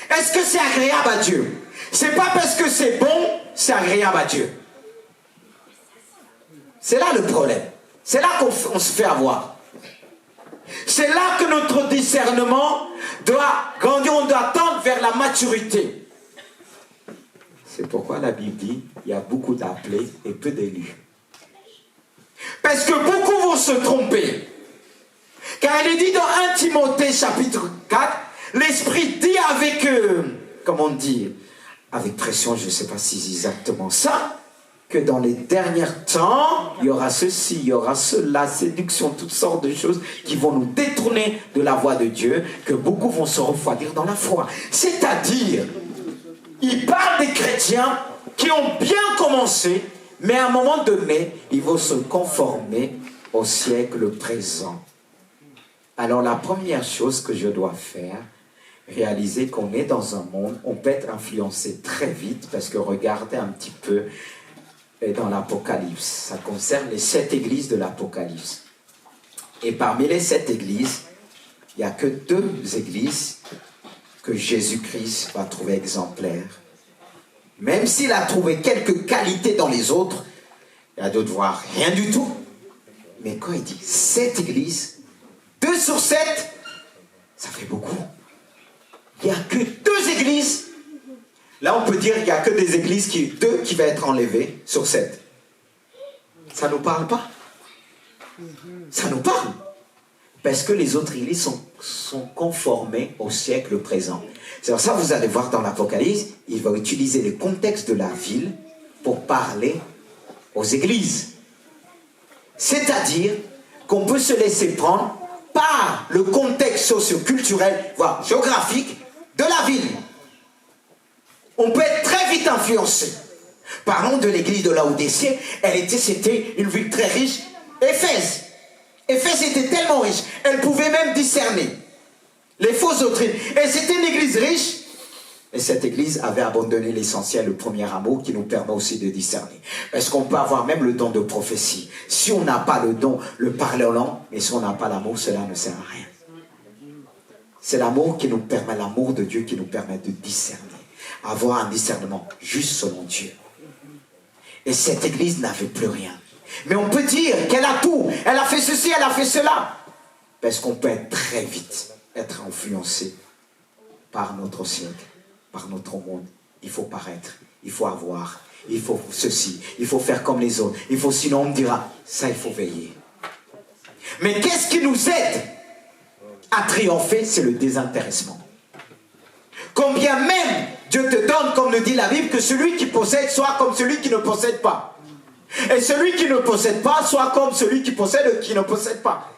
Est-ce que c'est agréable à Dieu? C'est pas parce que c'est bon, c'est agréable à Dieu. C'est là le problème. C'est là qu'on se fait avoir. C'est là que notre discernement doit grandir, on doit tendre vers la maturité. C'est pourquoi la Bible dit, il y a beaucoup d'appelés et peu d'élus. Parce que beaucoup vont se tromper. Car il est dit dans 1 Timothée chapitre 4, l'Esprit dit avec, comment on dit, avec pression, je ne sais pas si c'est exactement ça, que dans les derniers temps, il y aura ceci, il y aura cela, séduction, toutes sortes de choses qui vont nous détourner de la voie de Dieu, que beaucoup vont se refroidir dans la foi. C'est-à-dire, il parle des chrétiens qui ont bien commencé, mais à un moment donné, ils vont se conformer au siècle présent. Alors la première chose que je dois faire, réaliser qu'on est dans un monde, on peut être influencé très vite, parce que regardez un petit peu dans l'Apocalypse, ça concerne les 7 églises de l'Apocalypse. Et parmi les 7 églises, il n'y a que 2 églises que Jésus-Christ va trouver exemplaires. Même s'il a trouvé quelques qualités dans les autres, il y a d'autres voire rien du tout. Mais quand il dit 7 églises, 2 sur 7, ça fait beaucoup. Il n'y a que 2 églises. Là, on peut dire qu'il n'y a que des églises, 2 qui vont être enlevées sur 7. Ça ne nous parle pas. Ça nous parle. Parce que les autres églises sont conformées au siècle présent. C'est pour ça que vous allez voir dans l'Apocalypse, il va utiliser le contexte de la ville pour parler aux églises. C'est-à-dire qu'on peut se laisser prendre par le contexte socio-culturel, voire géographique, de la ville. On peut être très vite influencé. Parlons de l'église de Laodicée, c'était une ville très riche. Éphèse était tellement riche, elle pouvait même discerner les fausses doctrines. Et c'était une église riche, et cette église avait abandonné l'essentiel, le premier amour, qui nous permet aussi de discerner. Parce qu'on peut avoir même le don de prophétie. Si on n'a pas le don, le parler en langue, mais si on n'a pas l'amour, cela ne sert à rien. C'est l'amour qui nous permet, l'amour de Dieu qui nous permet de discerner. Avoir un discernement juste selon Dieu. Et cette église n'avait plus rien. Mais on peut dire qu'elle a tout. Elle a fait ceci, elle a fait cela. Parce qu'on peut être très vite être influencé par notre siècle, par notre monde. Il faut paraître, il faut avoir, il faut ceci, il faut faire comme les autres. Il faut, sinon on me dira, ça il faut veiller. Mais qu'est-ce qui nous aide à triompher? C'est le désintéressement. Combien même Dieu te donne, comme le dit la Bible, que celui qui possède soit comme celui qui ne possède pas. Et celui qui ne possède pas soit comme celui qui possède qui ne possède pas.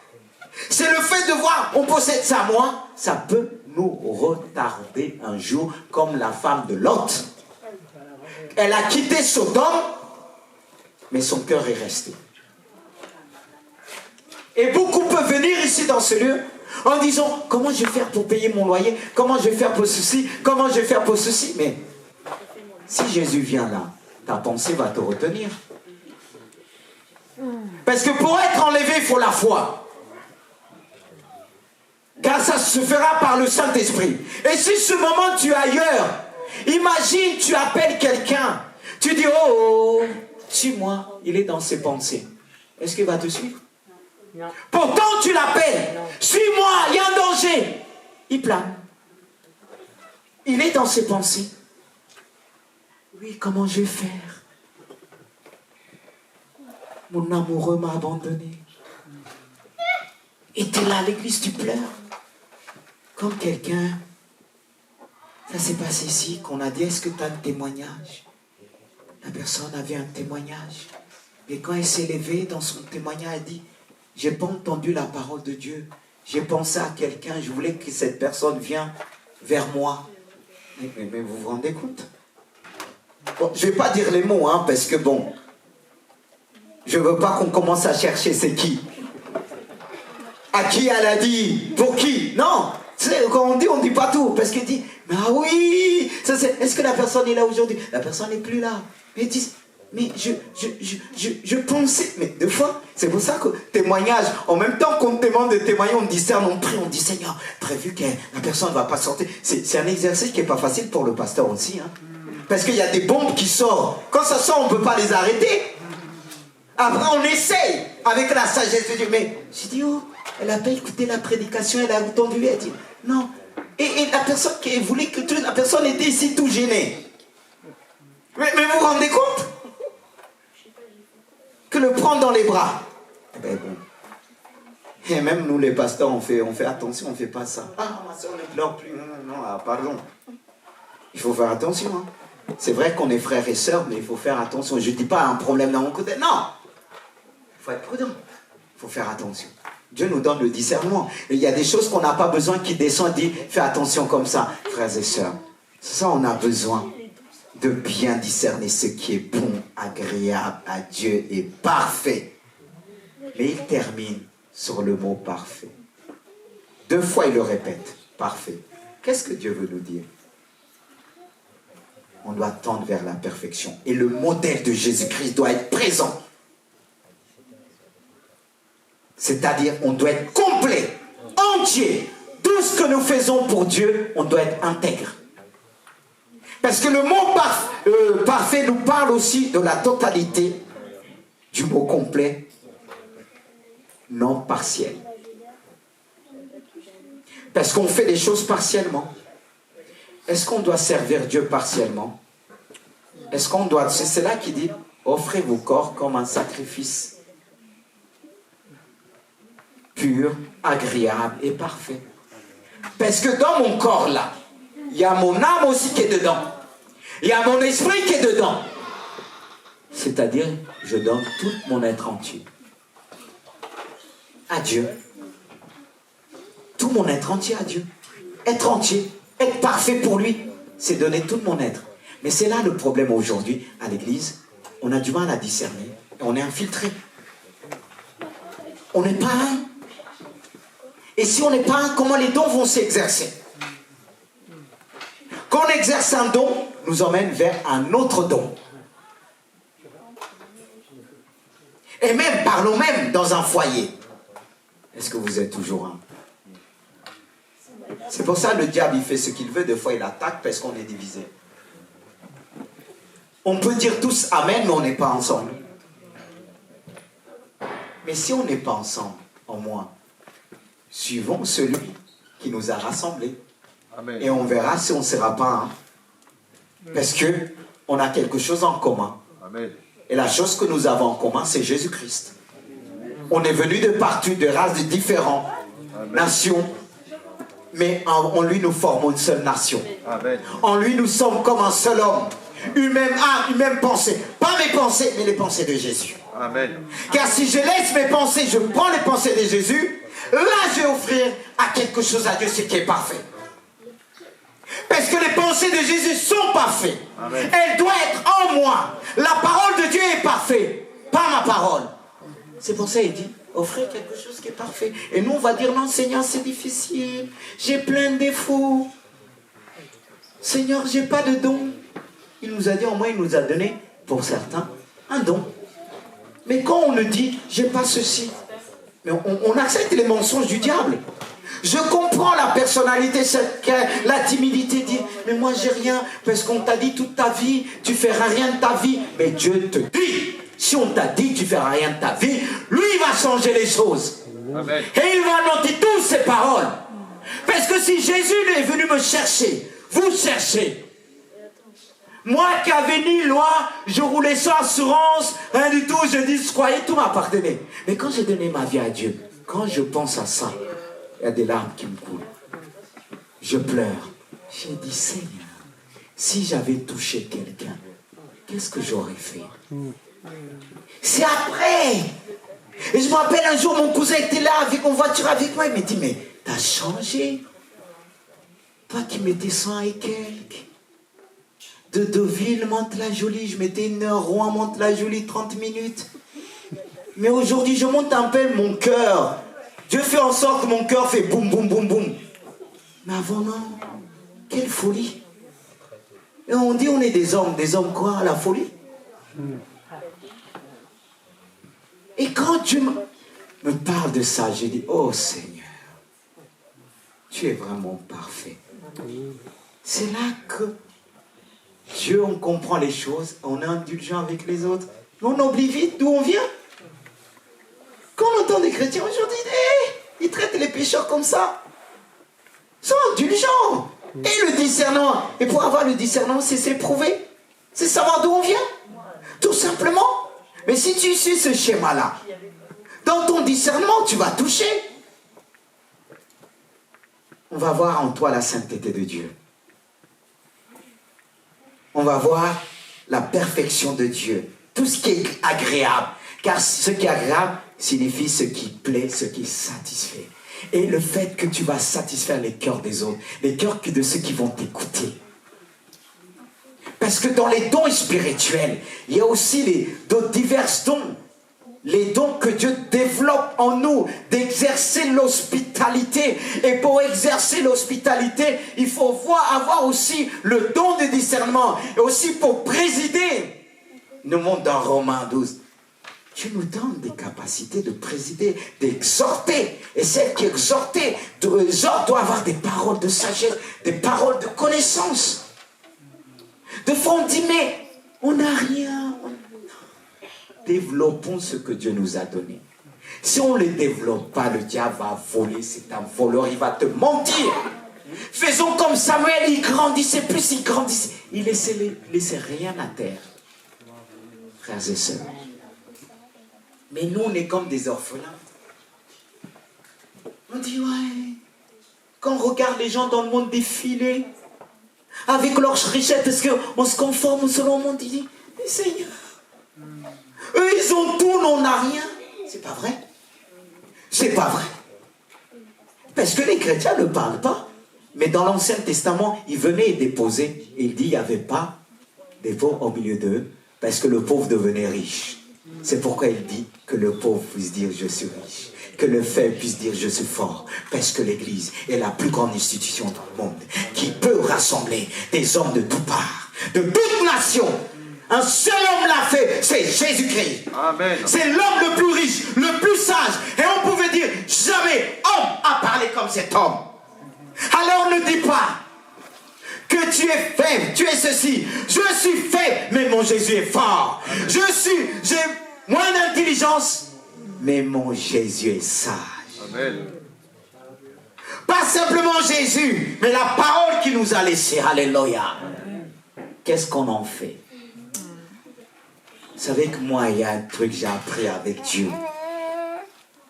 C'est le fait de voir, on possède ça moi, ça peut nous retarder un jour, comme la femme de Lot. Elle a quitté Sodome, mais son cœur est resté. Et beaucoup peuvent venir ici dans ce lieu en disant, comment je vais faire pour payer mon loyer? Comment je vais faire pour ceci? Comment je vais faire pour ceci? Mais si Jésus vient là, ta pensée va te retenir. Parce que pour être enlevé, il faut la foi. Car ça se fera par le Saint-Esprit. Et si ce moment tu es ailleurs, imagine tu appelles quelqu'un, tu dis, oh, suis-moi, il est dans ses pensées. Est-ce qu'il va te suivre? Non. Pourtant tu l'appelles, suis-moi, il y a un danger. Il plane. Il est dans ses pensées. Oui, comment je vais faire? Mon amoureux m'a abandonné. Et tu es là à l'église, tu pleures. Comme quelqu'un, ça s'est passé ici, qu'on a dit, est-ce que tu as un témoignage? La personne avait un témoignage. Et quand elle s'est levée dans son témoignage, elle dit, j'ai pas entendu la parole de Dieu. J'ai pensé à quelqu'un, je voulais que cette personne vienne vers moi. Mais vous vous rendez compte? Bon, je ne vais pas dire les mots, hein, parce que bon, je ne veux pas qu'on commence à chercher c'est qui. À qui elle a dit? Pour qui? Non, Tu sais, quand on dit pas tout. Parce qu'il dit, ah oui, est-ce que la personne est là aujourd'hui? La personne n'est plus là. Mais ils disent, mais je pensais, mais des fois, c'est pour ça que témoignage, en même temps qu'on demande de témoigner, on discerne, on prie, on dit Seigneur, prévu que la personne ne va pas sortir. C'est un exercice qui n'est pas facile pour le pasteur aussi. Hein. Parce qu'il y a des bombes qui sortent. Quand ça sort, on ne peut pas les arrêter. Après, on essaye avec la sagesse de Dieu. Mais j'ai dit, oh, elle n'a pas écouté la prédication, elle a entendu, elle dit, non. Et la personne qui voulait que la personne était ici tout gênée. Mais vous vous rendez compte? Que le prendre dans les bras. Ben bon. Et même nous les pasteurs, on fait attention, on ne fait pas ça. Ah, ma soeur ne pleure plus. Non, pardon. Il faut faire attention. Hein. C'est vrai qu'on est frères et sœurs, mais il faut faire attention. Je ne dis pas un problème dans mon côté. Non. Il faut être prudent. Il faut faire attention. Dieu nous donne le discernement. Et il y a des choses qu'on n'a pas besoin qui descendent et disent, fais attention comme ça, frères et sœurs. C'est ça, on a besoin de bien discerner ce qui est bon, agréable à Dieu et parfait. Mais il termine sur le mot parfait. 2 fois il le répète, parfait. Qu'est-ce que Dieu veut nous dire? On doit tendre vers la perfection. Et le modèle de Jésus-Christ doit être présent. C'est-à-dire, on doit être complet, entier. Tout ce que nous faisons pour Dieu, on doit être intègre. Parce que le mot parfait nous parle aussi de la totalité du mot complet, non partiel. Parce qu'on fait des choses partiellement. Est-ce qu'on doit servir Dieu partiellement? Est-ce qu'on doit... C'est là qu'il dit, offrez vos corps comme un sacrifice pur, agréable et parfait. Parce que dans mon corps là, il y a mon âme aussi qui est dedans. Il y a mon esprit qui est dedans. C'est-à-dire, je donne tout mon être entier à Dieu. Tout mon être entier à Dieu. Être entier, être parfait pour lui, c'est donner tout mon être. Mais c'est là le problème aujourd'hui à l'église. On a du mal à discerner. On est infiltré. On n'est pas un. Et si on n'est pas un, comment les dons vont s'exercer? Quand on exerce un don, nous emmène vers un autre don. Et même, parlons même dans un foyer. Est-ce que vous êtes toujours un? C'est pour ça que le diable, il fait ce qu'il veut. Des fois, il attaque parce qu'on est divisé. On peut dire tous Amen, mais on n'est pas ensemble. Mais si on n'est pas ensemble, en moi, suivons celui qui nous a rassemblés. Amen. Et on verra si on ne sera pas un. Parce qu'on a quelque chose en commun. Amen. Et la chose que nous avons en commun, c'est Jésus-Christ. On est venu de partout, de races de différentes nations. Mais en lui, nous formons une seule nation. Amen. En lui, nous sommes comme un seul homme. Une même âme, une même pensée. Pas mes pensées, mais les pensées de Jésus. Amen. Car si je laisse mes pensées, je prends les pensées de Jésus, là, je vais offrir à quelque chose à Dieu, ce qui est parfait. Parce que les pensées de Jésus sont parfaites. Amen. Elles doivent être en moi. La parole de Dieu est parfaite, pas ma parole. C'est pour ça qu'il dit, offrez quelque chose qui est parfait. Et nous, on va dire, non, Seigneur, c'est difficile. J'ai plein de défauts. Seigneur, j'ai pas de don. Il nous a dit, au moins, il nous a donné, pour certains, un don. Mais quand on nous dit, j'ai pas ceci, mais on accepte les mensonges du diable. Je comprends la personnalité, la timidité, dit, mais moi j'ai rien, parce qu'on t'a dit toute ta vie, tu feras rien de ta vie. Mais Dieu te dit, si on t'a dit tu feras rien de ta vie, lui il va changer les choses. Amen. Et il va noter toutes ses paroles. Parce que si Jésus est venu me chercher, vous cherchez. Moi qui avais ni loi, je roulais sans assurance, rien du tout, je dis, je croyais, tout m'appartenait. Mais quand j'ai donné ma vie à Dieu, quand je pense à ça, il y a des larmes qui me coulent. Je pleure. J'ai dit, Seigneur, si j'avais touché quelqu'un, qu'est-ce que j'aurais fait? C'est après. Et je me rappelle un jour, mon cousin était là en voiture avec moi, il m'a dit, mais t'as changé. Toi qui mettais 100 et quelques. De Deauville, Mantes-la-Jolie, je mettais 1 heure, Rouen, Mantes-la-Jolie, 30 minutes. Mais aujourd'hui, je monte un peu mon cœur. Dieu fait en sorte que mon cœur fait boum, boum, boum, boum. Mais avant, non. Quelle folie. Et on dit on est des hommes quoi, à la folie. Et quand Dieu me parle de ça, j'ai dit, oh Seigneur, tu es vraiment parfait. C'est là que Dieu, on comprend les choses, on est indulgent avec les autres. On oublie vite d'où on vient. Quand on entend des chrétiens aujourd'hui, ils traitent les pécheurs comme ça. Ils sont indulgents. Et le discernement. Et pour avoir le discernement, c'est s'éprouver. C'est savoir d'où on vient. Tout simplement. Mais si tu suis ce schéma-là, dans ton discernement, tu vas toucher. On va voir en toi la sainteté de Dieu. On va voir la perfection de Dieu. Tout ce qui est agréable. Car ce qui est agréable signifie ce qui plaît, ce qui satisfait. Et le fait que tu vas satisfaire les cœurs des autres, les cœurs de ceux qui vont t'écouter. Parce que dans les dons spirituels, il y a aussi d'autres divers dons. Les dons que Dieu développe en nous, d'exercer l'hospitalité. Et pour exercer l'hospitalité, il faut avoir aussi le don de discernement. Et aussi pour présider. Nous montre dans Romains 12. Dieu nous donne des capacités de présider, d'exhorter. Et celle qui exhorte doit avoir des paroles de sagesse, des paroles de connaissance. De fois on dit, mais on n'a rien. Développons ce que Dieu nous a donné. Si on ne le développe pas, le diable va voler, c'est un voleur, il va te mentir. Faisons comme Samuel, il grandissait, plus il grandissait. Il laissait rien à terre. Frères et sœurs. Mais nous, on est comme des orphelins. On dit, ouais, quand on regarde les gens dans le monde défiler, avec leurs richesses, est-ce qu'on se conforme selon le monde? Il dit, mais Seigneur, eux, ils ont tout, nous, on n'a rien. C'est pas vrai. C'est pas vrai. Parce que les chrétiens ne parlent pas. Mais dans l'Ancien Testament, ils venaient et déposaient. Et il dit, il n'y avait pas des pauvres au milieu d'eux, parce que le pauvre devenait riche. C'est pourquoi il dit que le pauvre puisse dire je suis riche, que le faible puisse dire je suis fort, parce que l'Église est la plus grande institution dans le monde qui peut rassembler des hommes de toutes parts, de toutes nations. Un seul homme l'a fait, c'est Jésus-Christ. Amen. C'est l'homme le plus riche, le plus sage. Et on pouvait dire jamais homme a parlé comme cet homme. Alors ne dis pas que tu es faible, tu es ceci. Je suis faible, mais mon Jésus est fort. J'ai moins d'intelligence, mais mon Jésus est sage. Amen. Pas simplement Jésus, mais la parole qu'il nous a laissée. Alléluia. Qu'est-ce qu'on en fait? Vous savez que moi, il y a un truc que j'ai appris avec Dieu.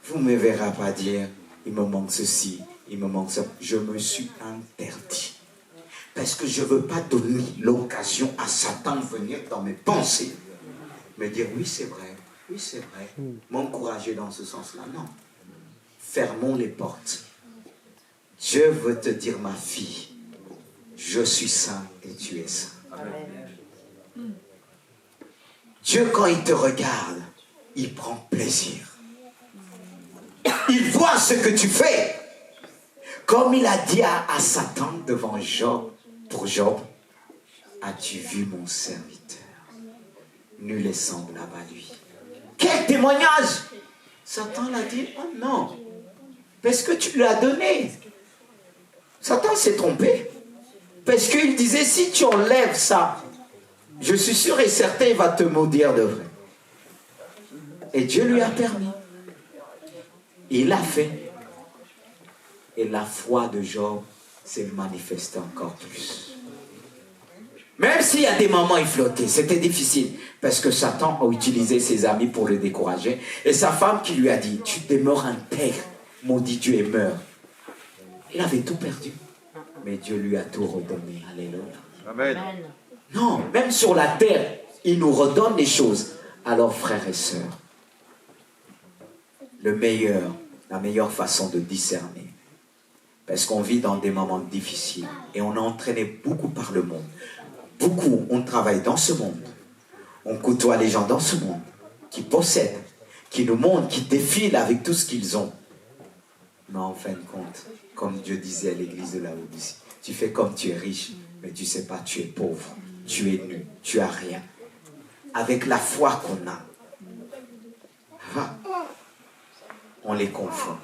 Vous ne me verrez pas dire, il me manque ceci, il me manque ça. Je me suis interdit. Parce que je ne veux pas donner l'occasion à Satan de venir dans mes pensées. Me dire, oui, c'est vrai, m'encourager dans ce sens-là. Non. Fermons les portes. Dieu veut te dire, ma fille, je suis saint et tu es saint. Amen. Dieu, quand il te regarde, il prend plaisir. Il voit ce que tu fais. Comme il a dit à Satan devant Job, pour Job, as-tu vu mon serviteur? Nul est semblable à lui. Quel témoignage! Satan l'a dit, oh non, parce que tu lui as donné. Satan s'est trompé. Parce qu'il disait, si tu enlèves ça, je suis sûr et certain, il va te maudire de vrai. Et Dieu lui a permis. Il l'a fait. Et la foi de Job s'est manifestée encore plus. Même s'il y a des moments il flottait, c'était difficile. Parce que Satan a utilisé ses amis pour le décourager. Et sa femme qui lui a dit, tu demeures intègre, maudit Dieu et meurs. Il avait tout perdu. Mais Dieu lui a tout redonné. Alléluia. Amen. Non, même sur la terre, il nous redonne les choses. Alors, frères et sœurs, la meilleure façon de discerner, parce qu'on vit dans des moments difficiles et on est entraîné beaucoup par le monde. Beaucoup, on travaille dans ce monde. On côtoie les gens dans ce monde qui possèdent, qui nous montrent, qui défilent avec tout ce qu'ils ont. Mais en fin de compte, comme Dieu disait à l'église de Laodicée, tu fais comme tu es riche, mais tu ne sais pas, tu es pauvre, tu es nu, tu as rien. Avec la foi qu'on a, on les confond.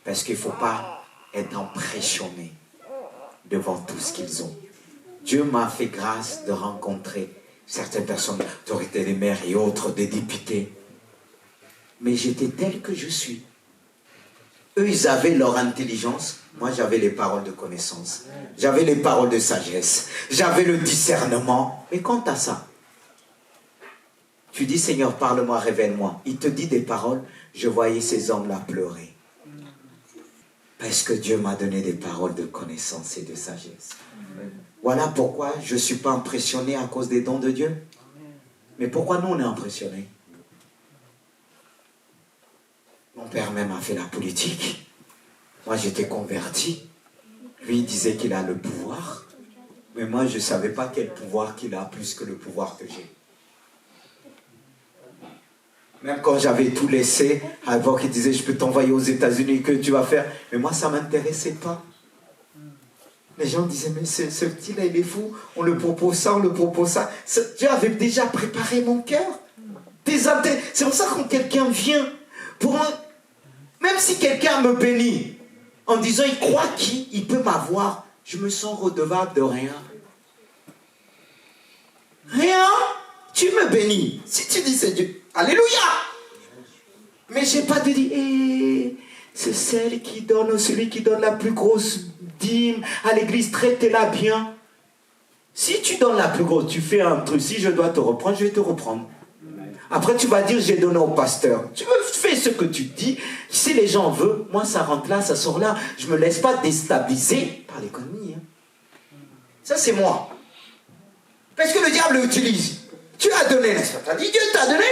Parce qu'il ne faut pas être impressionné devant tout ce qu'ils ont. Dieu m'a fait grâce de rencontrer certaines personnes d'autorité des maires et autres, des députés. Mais j'étais tel que je suis. Eux, ils avaient leur intelligence. Moi, j'avais les paroles de connaissance. J'avais les paroles de sagesse. J'avais le discernement. Mais quant à ça, tu dis, Seigneur, parle-moi, révèle-moi. Il te dit des paroles. Je voyais ces hommes-là pleurer. Parce que Dieu m'a donné des paroles de connaissance et de sagesse. Voilà pourquoi je ne suis pas impressionné à cause des dons de Dieu. Mais pourquoi nous, on est impressionnés? Mon père même a fait la politique. Moi, j'étais converti. Lui, il disait qu'il a le pouvoir. Mais moi, je ne savais pas quel pouvoir qu'il a plus que le pouvoir que j'ai. Même quand j'avais tout laissé, avant qu'il disait, je peux t'envoyer aux États-Unis, que tu vas faire. Mais moi, ça ne m'intéressait pas. Les gens disaient, mais ce petit-là, il est fou. On le propose ça, on le propose ça. Dieu avait déjà préparé mon cœur. C'est pour ça que quand quelqu'un vient, même si quelqu'un me bénit, en disant, il croit qu'il peut m'avoir, je me sens redevable de rien. Rien. Tu me bénis. Si tu dis c'est Dieu, alléluia. Mais je n'ai pas de dire, c'est celle qui donne, celui qui donne la plus grosse dîme à l'église, traitez-la bien. Si tu donnes la plus grosse, tu fais un truc, si je dois te reprendre, je vais te reprendre. Après, tu vas dire, j'ai donné au pasteur. Tu fais ce que tu dis. Si les gens veulent, moi, ça rentre là, ça sort là. Je ne me laisse pas déstabiliser par l'économie. Hein. Ça, c'est moi. Parce que le diable l'utilise. Tu as donné, n'est-ce pas? Tu as dit, Dieu t'a donné.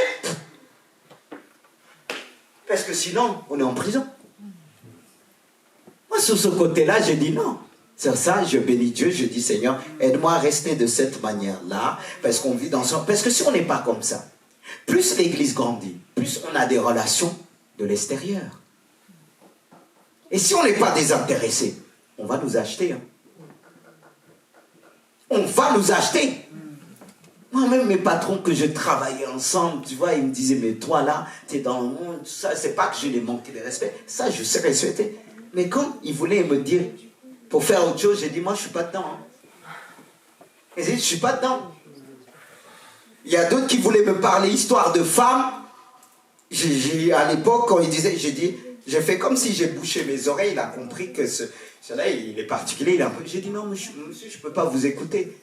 Parce que sinon, on est en prison. Moi, sur ce côté-là, je dis non. C'est ça, je bénis Dieu, je dis, Seigneur, aide-moi à rester de cette manière-là. Parce qu'on vit dans son... Parce que si on n'est pas comme ça, plus l'église grandit, plus on a des relations de l'extérieur. Et si on n'est pas désintéressé, on va nous acheter. Hein. On va nous acheter. Moi-même, mes patrons que je travaillais ensemble, tu vois, ils me disaient, mais toi là, tu es dans le monde, ça, c'est pas que je les manquais de respect, ça, je sais respecter. Mais quand ils voulaient me dire, pour faire autre chose, j'ai dit, moi, je ne suis pas dedans. Hein. Ils disaient, je ne suis pas dedans. Il y a d'autres qui voulaient me parler histoire de femmes. À l'époque, quand ils disaient, j'ai fait comme si j'ai bouché mes oreilles, il a compris que celui-là, il est particulier. J'ai dit, non, monsieur, je ne peux pas vous écouter.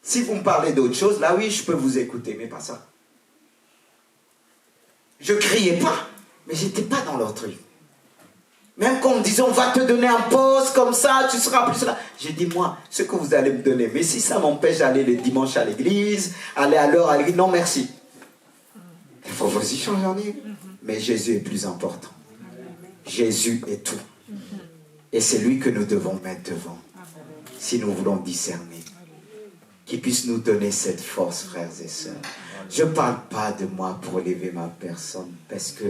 Si vous me parlez d'autre chose, là, oui, je peux vous écouter, mais pas ça. Je ne criais pas, mais je n'étais pas dans leur truc. Même quand on me disait, on va te donner un poste comme ça, tu seras plus là. J'ai dit, moi, ce que vous allez me donner, mais si ça m'empêche d'aller le dimanche à l'église, aller à l'heure à l'église, non, merci. Il faut vous y changer. Mais Jésus est plus important. Jésus est tout. Et c'est lui que nous devons mettre devant. Si nous voulons discerner. Qu'il puisse nous donner cette force, frères et sœurs. Je ne parle pas de moi pour élever ma personne, parce que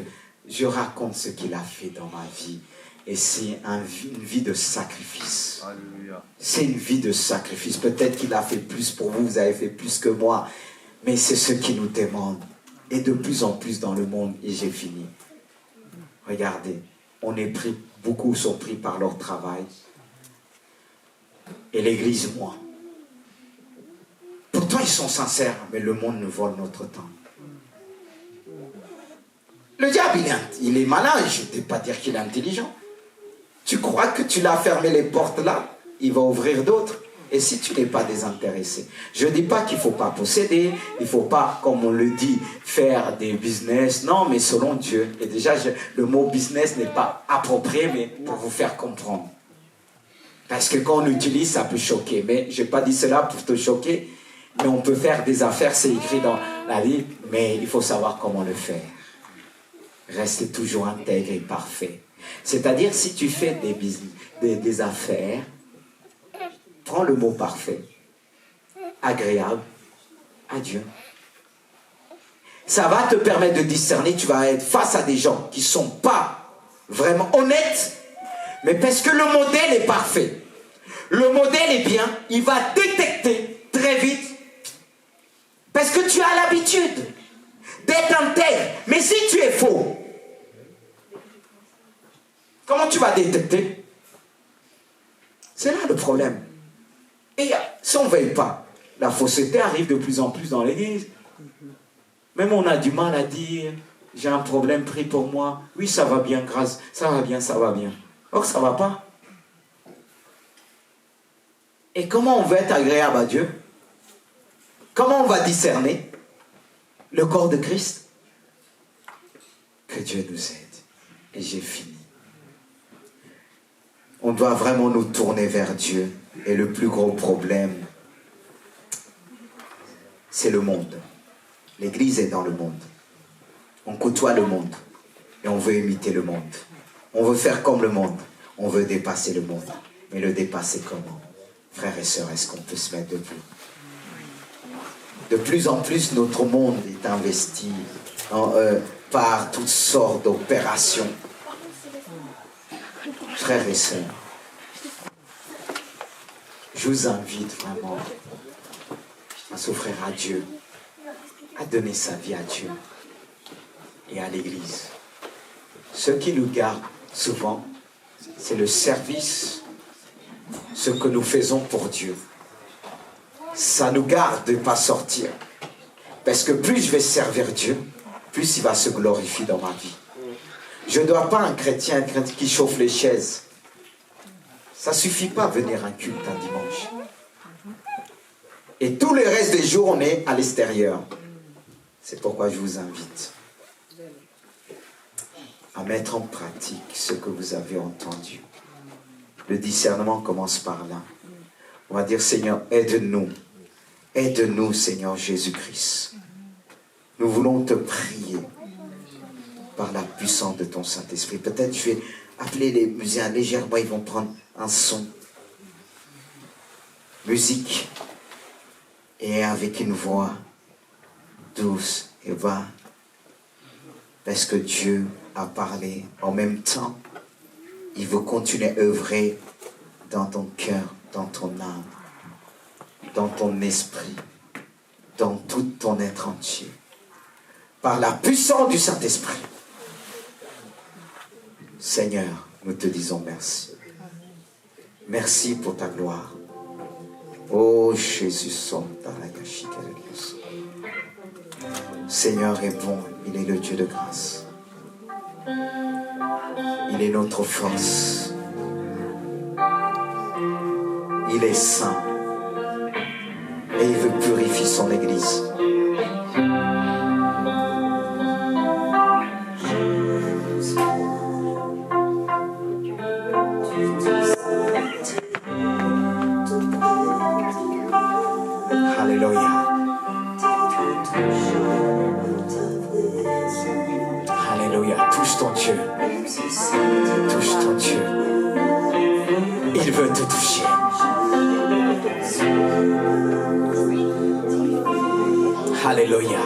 je raconte ce qu'il a fait dans ma vie. Et c'est une vie de sacrifice. C'est une vie de sacrifice. Peut-être qu'il a fait plus pour vous, vous avez fait plus que moi. Mais c'est ce qui nous demande. Et de plus en plus dans le monde, et j'ai fini. Regardez, beaucoup sont pris par leur travail. Et l'église, moi. Pourtant, ils sont sincères, mais le monde nous vole notre temps. Le diable, il est malin, je ne vais pas dire qu'il est intelligent. Tu crois que tu l'as fermé les portes là, il va ouvrir d'autres. Et si tu n'es pas désintéressé, je ne dis pas qu'il ne faut pas posséder, il ne faut pas, comme on le dit, faire des business. Non, mais selon Dieu. Et déjà, le mot business n'est pas approprié, mais pour vous faire comprendre. Parce que quand on utilise, ça peut choquer. Mais je n'ai pas dit cela pour te choquer. Mais on peut faire des affaires, c'est écrit dans la Bible, mais il faut savoir comment le faire. Reste toujours intègre et parfait. C'est-à-dire, si tu fais des affaires, prends le mot parfait, agréable à Dieu. Ça va te permettre de discerner, tu vas être face à des gens qui ne sont pas vraiment honnête, mais parce que le modèle est parfait. Le modèle est bien, il va détecter très vite, parce que tu as l'habitude d'être intègre. Mais si tu es faux, comment tu vas détecter? C'est là le problème. Et si on ne veille pas, la fausseté arrive de plus en plus dans l'église. Même on a du mal à dire, j'ai un problème, prie pour moi. Oui, ça va bien, grâce, ça va bien, ça va bien. Or, ça ne va pas. Et comment on veut être agréable à Dieu? Comment on va discerner le corps de Christ? Que Dieu nous aide. Et j'ai fini. On doit vraiment nous tourner vers Dieu. Et le plus gros problème, c'est le monde. L'église est dans le monde. On côtoie le monde. Et on veut imiter le monde. On veut faire comme le monde. On veut dépasser le monde. Mais le dépasser comment? Frères et sœurs, est-ce qu'on peut se mettre debout? De plus en plus, notre monde est investi par toutes sortes d'opérations. Frères et sœurs, je vous invite vraiment à s'offrir à Dieu, à donner sa vie à Dieu et à l'Église. Ce qui nous garde souvent, c'est le service, ce que nous faisons pour Dieu. Ça nous garde de ne pas sortir. Parce que plus je vais servir Dieu, plus il va se glorifier dans ma vie. Je ne dois pas un chrétien qui chauffe les chaises. Ça ne suffit pas venir à un culte un dimanche. Et tous les restes des jours, on est à l'extérieur. C'est pourquoi je vous invite à mettre en pratique ce que vous avez entendu. Le discernement commence par là. On va dire, Seigneur, aide-nous. Aide-nous, Seigneur Jésus-Christ. Nous voulons te prier par la puissance de ton Saint-Esprit. Peut-être je vais appeler les musiciens légèrement, ils vont prendre un son. Musique. Et avec une voix douce et bas. Parce que Dieu a parlé. En même temps, il veut continuer à œuvrer dans ton cœur, dans ton âme, dans ton esprit, dans tout ton être entier. Par la puissance du Saint-Esprit. Seigneur, nous te disons merci. Merci pour ta gloire. Oh Jésus, Seigneur est bon, il est le Dieu de grâce. Il est notre force. Il est saint. Et il veut purifier son Église. Alléluia. Alléluia. Touche ton Dieu. Touche ton Dieu. Il veut te toucher. Alléluia.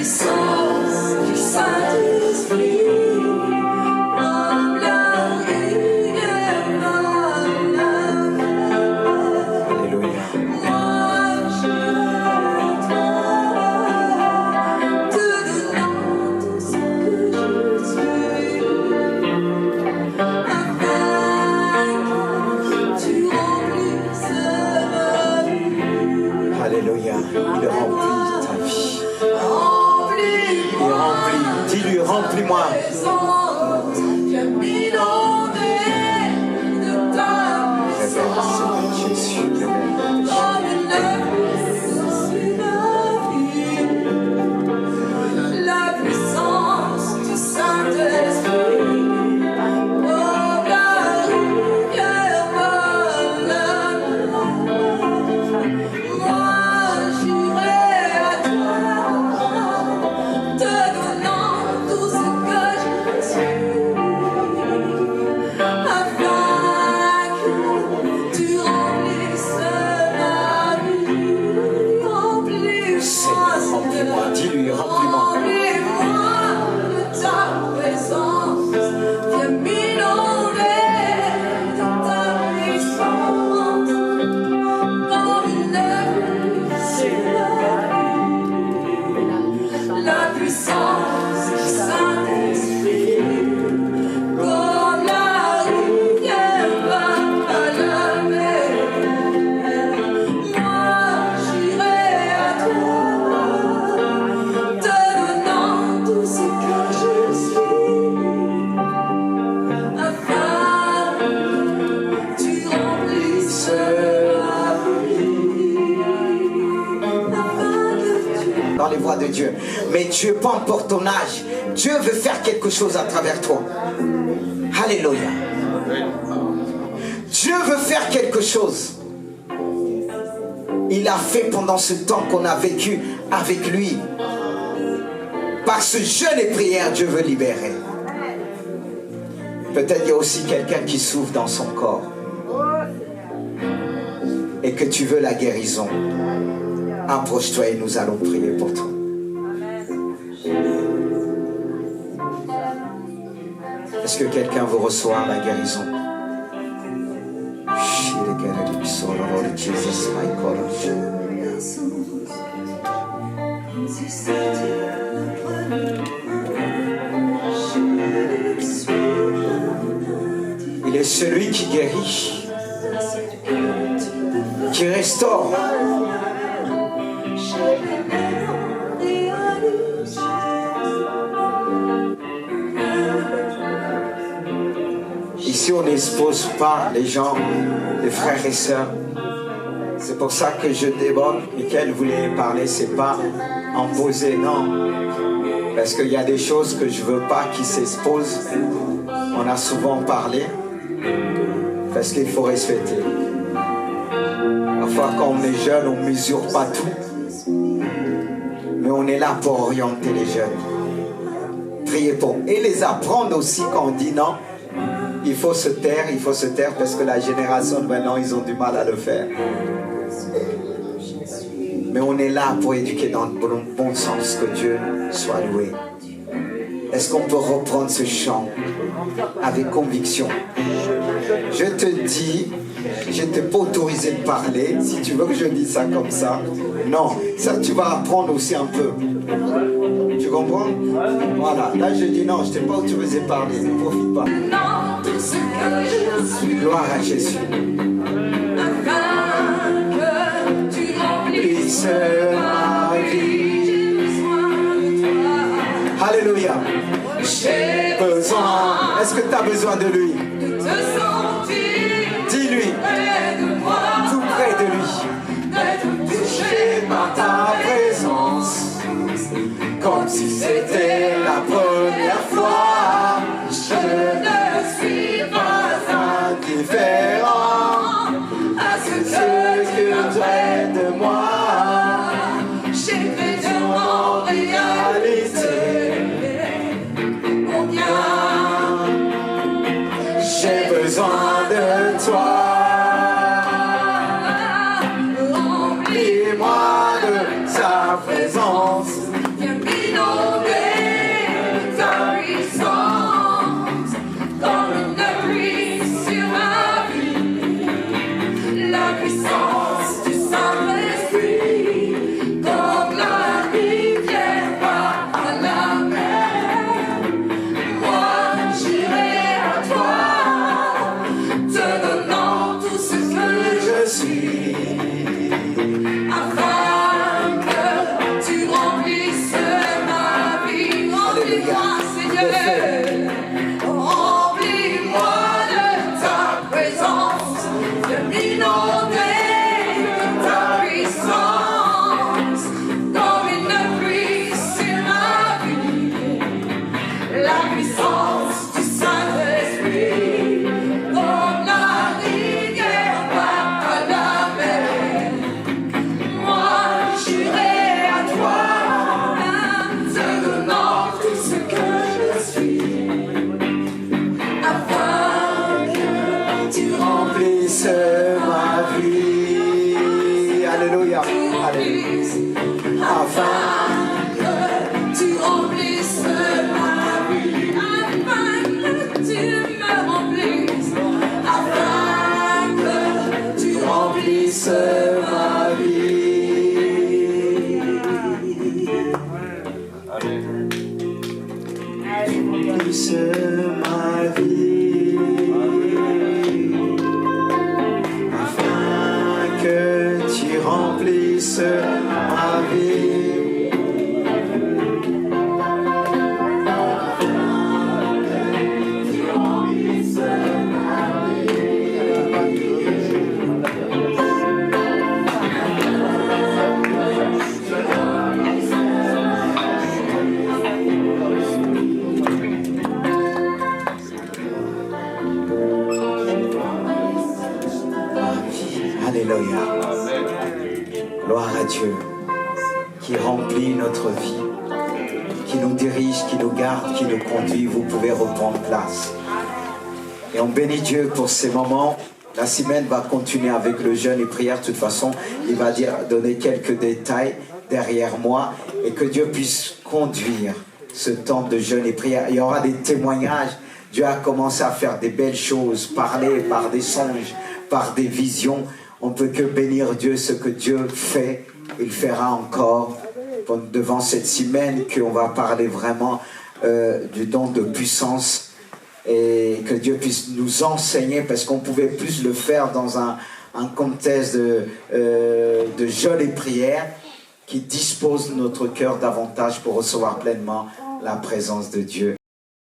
puissance du Saint-Esprit. Alléluia, il remplit ta vie. Il remplit, dis-lui, remplis-moi. La puissance du Saint-Esprit. Dis-lui, remplis-moi. Remplis-moi de ta présence. Viens m'inonder de ta puissance. Comme une œuvre sur la puissance du Saint-Esprit. Comme la rivière va à la mer. Moi j'irai à toi. Dans les voies de Dieu. Mais Dieu, peu importe ton âge, Dieu veut faire quelque chose à travers toi. Alléluia. Dieu veut faire quelque chose. Il a fait pendant ce temps qu'on a vécu avec lui. Par ce jeûne et prière, Dieu veut libérer. Peut-être il y a aussi quelqu'un qui souffre dans son corps et que tu veux la guérison. Approche-toi et nous allons prier pour toi. Est-ce que quelqu'un veut recevoir la guérison? Il est celui qui guérit, qui restaure. Ici, on n'expose pas les gens, les frères et sœurs. C'est pour ça que je déborde. Michael voulait parler, c'est pas imposer, non. Parce qu'il y a des choses que je veux pas qui s'exposent. On a souvent parlé. Parce qu'il faut respecter. Parfois, quand on est jeune, on ne mesure pas tout. Mais on est là pour orienter les jeunes. Prier pour eux. Et les apprendre aussi quand on dit non. Il faut se taire parce que la génération de maintenant, ils ont du mal à le faire. Mais on est là pour éduquer dans le bon sens, que Dieu soit loué. Est-ce qu'on peut reprendre ce chant avec conviction? Je te dis, je ne t'ai pas autorisé de parler. Si tu veux que je dise ça comme ça, non. Ça, tu vas apprendre aussi un peu. Tu comprends? Voilà. Là, je dis non, je ne t'ai pas autorisé de parler. Ne profite pas. Gloire à Jésus. Ma vie. Alléluia. J'ai besoin. Est-ce que tu as besoin de lui? Dis-lui. Tout près de lui. D'être touché par ta présence. Comme si c'était la première fois. Je ne suis pas indifférent à ce que Dieu fait de moi. J'ai besoin en réalité. Combien j'ai besoin de toi. Remplis-moi de sa présence. Viens m'inonder Remplisse ma vie, afin que tu remplisses ma vie. Alléluia. Gloire à Dieu qui remplit notre vie, qui nous dirige, qui nous garde, qui nous conduit. Vous pouvez reprendre place. Et on bénit Dieu pour ces moments. La semaine va continuer avec le jeûne et prière. De toute façon, il va donner quelques détails derrière moi et que Dieu puisse conduire ce temps de jeûne et prière. Il y aura des témoignages. Dieu a commencé à faire des belles choses, parler par des songes, par des visions. On ne peut que bénir Dieu, ce que Dieu fait, il fera encore devant cette semaine qu'on va parler vraiment du don de puissance et que Dieu puisse nous enseigner parce qu'on pouvait plus le faire dans un contexte de jeûne et prière qui dispose notre cœur davantage pour recevoir pleinement la présence de Dieu.